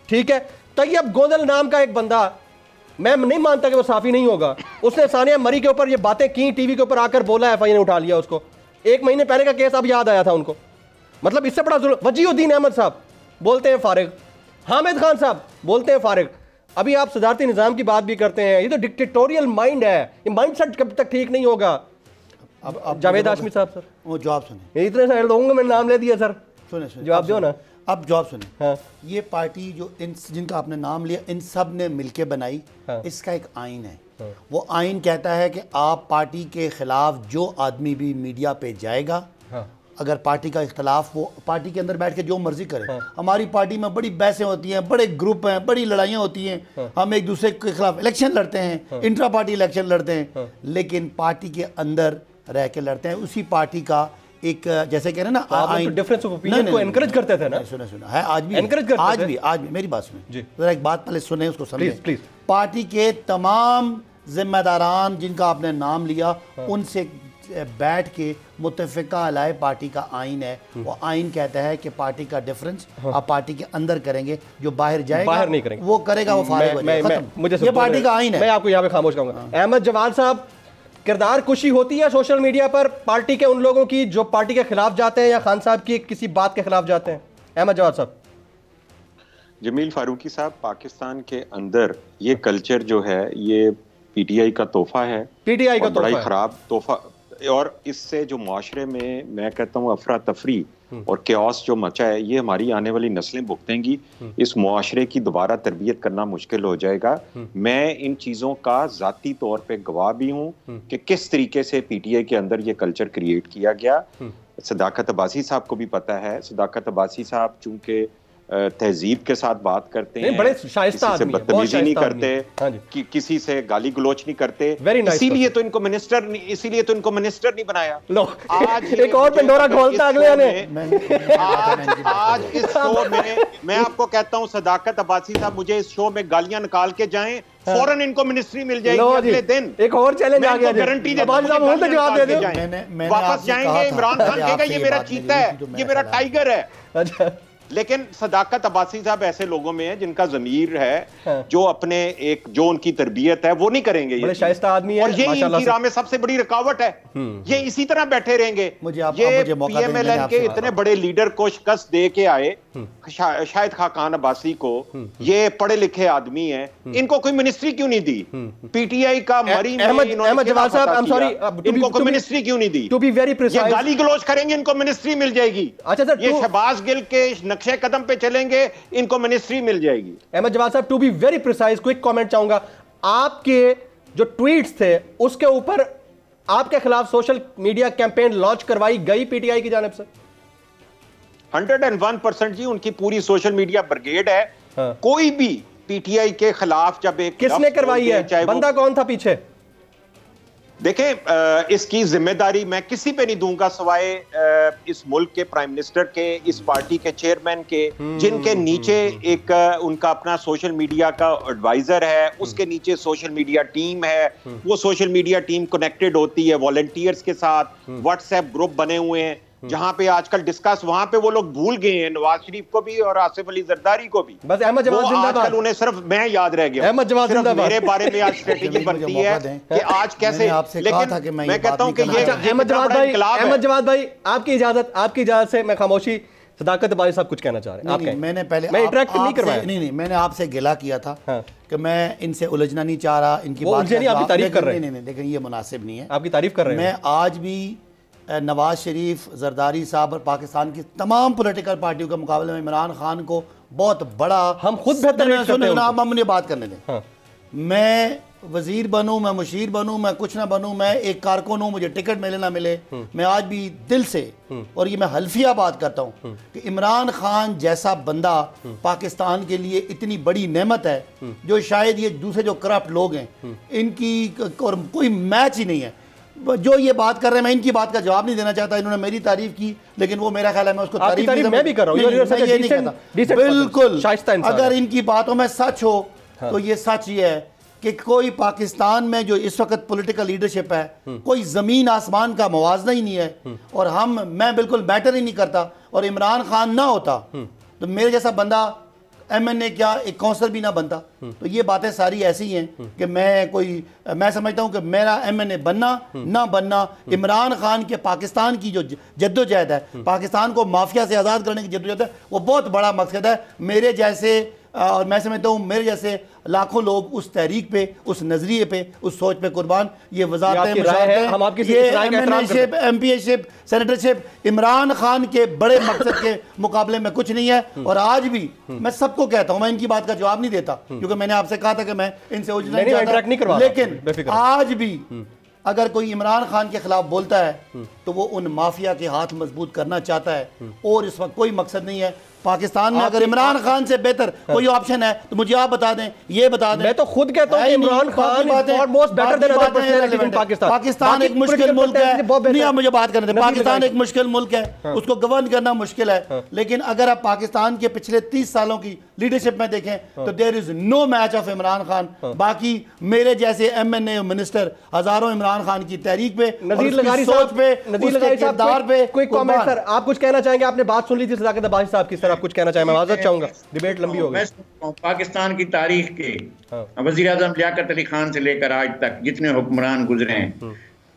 ठीक है। तैयब गोंदल नाम का एक बंदा, मैं नहीं मानता कि वो साफी नहीं होगा, उसने सानिया मरी के ऊपर ये बातें की, टीवी के ऊपर आकर बोला, एफआईआर ने उठा लिया उसको। 1 महीने पहले का केस अब याद आया था उनको, मतलब इससे बड़ा जुल्म। वजीउद्दीन अहमद साहब बोलते हैं फारिग, हामिद खान साहब बोलते हैं फारिग। अभी आप सदारती निज़ाम की बात भी करते हैं, ये तो डिक्टेटोरियल माइंड है, ये माइंड सेट कब तक ठीक नहीं होगा। अब जावेद हाशमी साहब सर वो जवाब सुने, इतने सारे दूंगा, मैंने नाम ले दिया सर, सुने जवाब दो ना। अब जवाब सुने। हाँ। ये पार्टी जो जिनका आपने नाम लिया, इन सब ने मिलके बनाई। हाँ। इसका एक आइन है। हाँ। वो आइन कहता है कि आप पार्टी के खिलाफ जो आदमी भी मीडिया पे जाएगा, हाँ। अगर पार्टी का इख्तलाफ, वो पार्टी के अंदर बैठ के जो मर्जी करे। हाँ। हमारी पार्टी में बड़ी बहसें होती हैं, बड़े ग्रुप हैं, बड़ी लड़ाइयाँ होती हैं। हाँ। हम एक दूसरे के खिलाफ इलेक्शन लड़ते हैं। हाँ। इंट्रा पार्टी इलेक्शन लड़ते हैं। हाँ। लेकिन पार्टी के अंदर रह के लड़ते हैं। उसी पार्टी का एक जैसे कह रहे हैं ना, डिफरेंस ऑफ ओपिनियन को एनकरेज करते थे ना। सुना है, आज भी एनकरेज करते थे। आज भी मेरी बात सुने जरा, एक बात पहले सुने, उसको समझे प्लीज। पार्टी के तमाम जिम्मेदारान जिनका आपने नाम लिया, उनसे बैठ के मुत्तफिका अलाए पार्टी का आइन है। वो आइन कहता है कि पार्टी का डिफरेंस आप पार्टी के अंदर करेंगे, जो बाहर जाएगा बाहर नहीं करेंगे, वो करेगा वो फारिग हो जाएगा। मुझे ये पार्टी का आइन है। मैं आपको यहाँ पे खामोश करूंगा। अहमद जवाद साहब, किरदार कुशी होती है सोशल मीडिया पर पार्टी के उन लोगों की जो पार्टी के खिलाफ जाते हैं या खान साहब की किसी बात के खिलाफ जाते हैं? अहमद जवाद साहब। जमील फारूकी साहब, पाकिस्तान के अंदर ये कल्चर जो है ये पीटीआई का तोहफा है, पीटीआई का बड़ा ही खराब तोहफा। और इससे जो माशरे में मैं कहता हूँ अफरा तफरी और क्यास जो मचा है, ये हमारी आने वाली नस्लें भुगतेंगी। इस मुआशरे की दोबारा तरबियत करना मुश्किल हो जाएगा। मैं इन चीज़ों का ज़ाती तौर पे गवाह भी हूँ कि किस तरीके से पीटीआई के अंदर ये कल्चर क्रिएट किया गया। सदाकत अब्बासी साहब को भी पता है। सदाकत अब्बासी साहब चूंकि तहजीब के साथ बात करते हैं, बड़े शाइस्ता आदमी हैं, बदतमीजी नहीं करते, किसी से गाली गलोच नहीं करते, इसीलिए तो इनको मिनिस्टर नहीं बनाया। आज एक और पंडोरा खोलता अगले ने। आज इस शो में मैं आपको कहता हूं, सदाकत अब्बासी साहब मुझे इस शो में गालियां निकाल के जाएं, फौरन इनको मिनिस्ट्री मिल जाएगी अगले दिन। एक और चैलेंज आ गया, गारंटी देता हूं, जवाब दे दो, वापस जाएंगे। इमरान खान कहेगा ये मेरा चीता है, ये मेरा टाइगर है। अच्छा, लेकिन सदाकत अब्बासी साहब ऐसे लोगों में है जिनका ज़मीर है, जो अपने एक जो उनकी तरबियत है वो नहीं करेंगे। बड़े शाइस्ता आदमी है, और ये इनकी राह में सबसे बड़ी रुकावट है। ये इसी तरह बैठे रहेंगे। ये पीएमएलएन के इतने बड़े लीडर को शिकस्त दे के आए, शाहिद खान अब्बासी को, ये पढ़े लिखे आदमी है, इनको कोई मिनिस्ट्री क्यों नहीं दी? पीटीआई का मरी में अहमद जवाद साहब, आई एम सॉरी, इनको कोई मिनिस्ट्री क्यों नहीं दी? टू बी वेरी प्रिसाइज, गाली गलोच करेंगे, इनको मिनिस्ट्री मिल जाएगी। अच्छा सर, ये शहबाज गिल के नक्शे कदम पे चलेंगे, इनको मिनिस्ट्री मिल जाएगी। अहमद जवाद साहब, to be very precise, quick comment चाहूंगा। आपके जो ट्वीट्स थे उसके ऊपर आपके खिलाफ सोशल मीडिया कैंपेन लॉन्च करवाई गई पीटीआई की जानिब से? 101% जी, उनकी पूरी सोशल मीडिया ब्रिगेड है। हाँ। कोई भी पीटीआई के खिलाफ जब एक किसने करवाई है, बंदा कौन था पीछे? देखें, इसकी जिम्मेदारी मैं किसी पे नहीं दूंगा सिवाय इस मुल्क के प्राइम मिनिस्टर के, इस पार्टी के चेयरमैन के, जिनके नीचे एक उनका अपना सोशल मीडिया का एडवाइजर है, उसके नीचे सोशल मीडिया टीम है। वो सोशल मीडिया टीम कनेक्टेड होती है वॉलंटियर्स के साथ, व्हाट्सएप ग्रुप बने हुए हैं। जहां पे आजकल डिस्कस, वहां पे वो लोग भूल गए हैं नवाज शरीफ को भी और आसिफ अली जरदारी को भी। बस अहमद जवाद जिंदाबाद, आजकल उन्हें सिर्फ मैं याद रह गया, अहमद जवाद जिंदाबाद। मेरे बारे में आज स्ट्रेटेजी बनती है कि आज कैसे, लेकिन मैं कहता हूं कि ये अहमद जवाद भाई आपकी इजाजत से मैं खामोशी, सदाकत भाई साहब कुछ कहना चाह रहे हैं। नहीं, मैंने पहले मैं इंटरेक्ट नहीं करवाया, नहीं मैंने आपसे गिला किया था कि मैं इनसे उलझना नहीं चाह रहा, इनकी बात नहीं, आपकी तारीफ कर रहे हैं। नहीं, लेकिन ये मुनासिब नहीं है, आपकी तारीफ कर रहे हैं। मैं आज भी नवाज शरीफ, जरदारी साहब और पाकिस्तान की तमाम पॉलिटिकल पार्टियों के मुकाबले में इमरान खान को बहुत बड़ा, हम खुद बेहतर, आप मुझे बात करने दें। मैं वजीर बनूं, मैं मुशीर बनूं, मैं कुछ ना बनूं, मैं एक कारकुन हूं, मुझे टिकट मिले ना मिले, मैं आज भी दिल से, और ये मैं हल्फिया बात करता हूं कि इमरान खान जैसा बंदा पाकिस्तान के लिए इतनी बड़ी नेमत है, जो शायद ये दूसरे जो करप्ट लोग हैं इनकी और कोई मैच ही नहीं है। जो ये बात कर रहे हैं, मैं इनकी बात का जवाब नहीं देना चाहता, इन्होंने मेरी तारीफ की, लेकिन वो मेरा ख्याल है मैं उसको तारीफ मैं भी कर रहा हूं, ये नहीं कहता। बिल्कुल, अगर इनकी बातों में सच हो तो ये सच ही है कि कोई पाकिस्तान में जो इस वक्त पॉलिटिकल लीडरशिप है, कोई ज़मीन आसमान का मुवाजना ही नहीं है, और मैं बिल्कुल मैटर ही नहीं करता, और इमरान खान ना होता तो मेरे जैसा बंदा MNA क्या एक काउंसलर भी ना बनता। तो ये बातें सारी ऐसी हैं कि मैं समझता हूं कि मेरा MNA बनना ना बनना, इमरान खान के पाकिस्तान की जो जद्दोजहद है, पाकिस्तान को माफिया से आज़ाद करने की जद्दोजहद है, वो बहुत बड़ा मकसद है। मेरे जैसे, और मैं समझता हूँ मेरे जैसे लाखों लोग उस तहरीक पे, उस नजरिए पे, उस सोच पे कुर्बान, ये वज़ारत MNA-शिप, MP-शिप, सेनेटरशिप इमरान खान के बड़े मकसद के मुकाबले में कुछ नहीं है। और आज भी मैं सबको कहता हूँ, मैं इनकी बात का जवाब नहीं देता क्योंकि मैंने आपसे कहा था कि मैं इनसे उलझना नहीं चाहता, लेकिन आज भी अगर कोई इमरान खान के खिलाफ बोलता है तो वो उन माफिया के हाथ मजबूत करना चाहता है, और इस वक्त कोई मकसद नहीं है पाकिस्तान में। अगर इमरान खान से बेहतर कोई ऑप्शन है तो मुझे आप बता दें, ये बता दें। मैं तो खुद कहता हूं कि Imran Khan almost better than other personalities in Pakistan. Pakistan एक मुश्किल मुल्क है, नहीं आप मुझे बात करने दें। पाकिस्तान एक मुश्किल मुल्क है, उसको गवर्न करना मुश्किल है, लेकिन अगर आप पाकिस्तान के पिछले 30 सालों की लीडरशिप में देखें तो there is no match of Imran Khan. बाकी मेरे जैसे MNA मिनिस्टर हजारों इमरान खान की तहरीक पे, नज़ीर लगारी साहब पे, किरदार पे कोई कमेंट सर आप कुछ कहना चाहेंगे? आपने बात सुन ली थी सदाकत अब्बासी साहब की, सर आप कुछ कहना चाहेंगे? मैं माजरत चाहूंगा, डिबेट लंबी हो गई। पाकिस्तान की तारीख के वजीर आजम लियाकत अली खान से लेकर आज तक जितने हुक्मरान गुजरे हैं,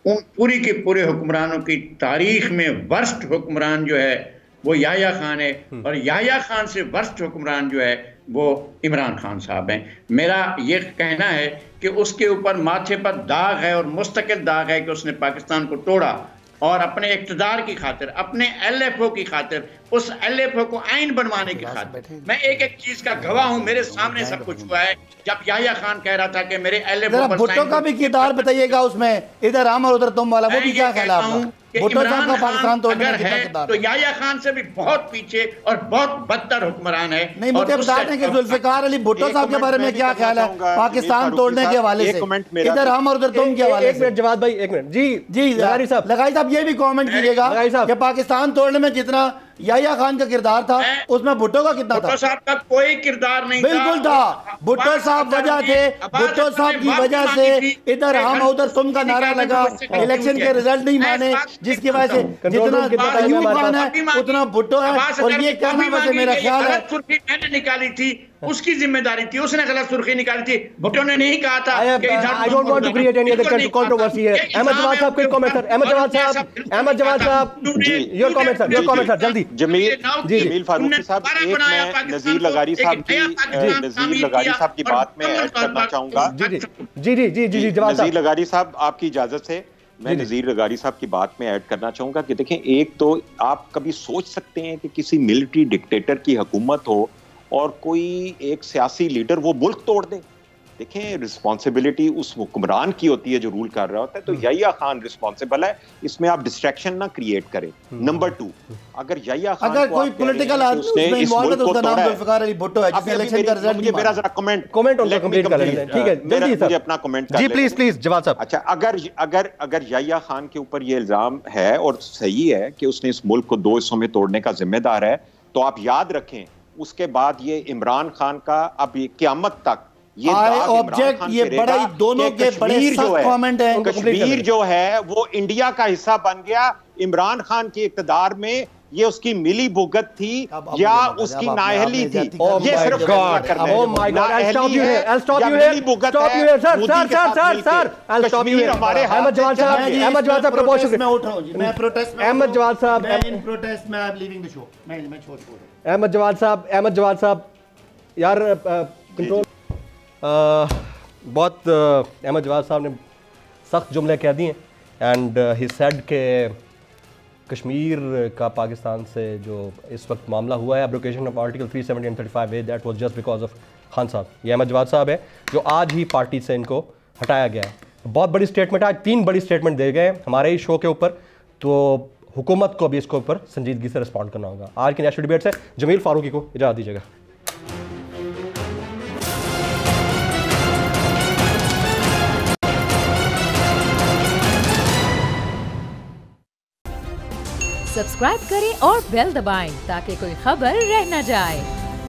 उन पूरी के पूरे हुक्मरानों की तारीख में वर्स्ट हुक्मरान जो है वो याह्या खान है, और याह्या खान से वर्स्ट हुक्मरान जो है वो इमरान खान साहब हैं। मेरा ये कहना है कि उसके ऊपर माथे पर दाग है, और मुस्तकिल दाग है कि उसने पाकिस्तान को तोड़ा, और अपने इक़्तिदार की खातिर, अपने LFO की खातिर, उस LFO को आइन बनवाने की खातिर। मैं एक एक चीज का गवाह हूं, मेरे सामने सब कुछ हुआ है। जब याह्या खान कह रहा था कि मेरे LFO पर भुट्टो का भी किरदार बताइएगा उसमें, इधर हम और उधर तुम वाला, वो भी क्या ख्याल है आपका? भुट्टो साहब का पाकिस्तान तोड़ने का कितना किरदार? तो याह्या खान से भी बहुत पीछे और बहुत बदतर हुक्मरान है। नहीं, मुझे बता दें कि जुल्फिकार अली भुट्टो साहब के बारे में क्या ख्याल है पाकिस्तान तोड़ने के हवाले से? इधर हम और उधर तुम के हवाले से। एक मिनट जवाद भाई, एक मिनट। जी लगारी साहब ये भी कमेंट कीजिएगा कि पाकिस्तान तोड़ने में जितना याह्या खान का किरदार था उसमें भुट्टो का कितना था? भुट्टो साहब का कोई किरदार नहीं था। बिल्कुल था, भुट्टो साहब वजह थे, भुट्टो साहब की वजह से इधर हम उधर तुम का नारा लगा, इलेक्शन के रिजल्ट नहीं माने, जिसकी वजह से जितना अयूब खान है उतना भुट्टो है। और ये कहना वैसे मेरा ख्याल है मैंने निकाली थी, उसकी जिम्मेदारी थी, उसने गलत सुर्खी निकाली थी। भुट्टो ने नहीं कहा था कि I don't want to create any other controversy है। अहमद जवाद साहब कोई कमेंट सर? अहमद जवाद साहब योर कमेंट सर जल्दी। जमील फारूकी साहब, एक मैं नज़ीर लगारी साहब की बात में ऐड करना चाहूंगा। जी नज़ीर लगारी साहब आपकी इजाजत से मैं नज़ीर लगारी साहब की बात में ऐड करना चाहूंगा कि देखें, एक तो आप कभी सोच सकते हैं कि किसी मिलिट्री डिक्टेटर की हुकूमत हो और कोई एक सियासी लीडर वो मुल्क तोड़ दे? देखें, रिस्पॉन्सिबिलिटी उस हुक्मरान की होती है जो रूल कर रहा होता है। तो याह्या खान रिस्पॉन्सिबल है, इसमें आप डिस्ट्रैक्शन ना क्रिएट करें। नंबर 2, अगर याह्या खान अगर कोई पॉलिटिकल आदमी उसमें इन्वॉल्व है तो उसका नाम जुल्फिकार अली भुट्टो है, जिसने इलेक्शन का रिजल्ट नहीं माना। मेरा जरा कमेंट कंप्लीट कर लें, ठीक है जल्दी सर, मुझे अपना कमेंट जी प्लीज जवाब साहब। अच्छा, अगर याह्या खान के ऊपर ये इल्जाम है और सही है कि उसने इस मुल्क को 2 हिस्सों में तोड़ने का जिम्मेदार है, तो आप याद रखें उसके बाद ये इमरान खान का अब क़यामत तक ये ऑब्जेक्ट, ये बड़ा ही दोनों के बड़े सख्त कमेंट है। कश्मीर जो है वो इंडिया का हिस्सा बन गया, इमरान खान की इक़्तिदार में ये उसकी मिली भुगत थी या उसकी नाअहली थी? ये सिर्फ अहमद जवाद साहब यार कंट्रोल बहुत अहमद जवाद साहब ने सख्त जुमले कह दिए एंड ही सेड के कश्मीर का पाकिस्तान से जो इस वक्त मामला हुआ है abrogation of article 370 and 35A that was just because of Khan sahab. ये अहमद जवाद साहब है जो आज ही पार्टी से इनको हटाया गया है। बहुत बड़ी स्टेटमेंट, आज 3 बड़ी स्टेटमेंट दे गए हमारे ही शो के ऊपर, तो हुकूमत को भी इसके ऊपर संजीदगी से रिस्पॉन्ड करना होगा। आज की नेशनल डिबेट से जमील फारूकी को इजाज़त दीजिएगा। सब्सक्राइब करें और बेल दबाएं ताकि कोई खबर रह न जाए।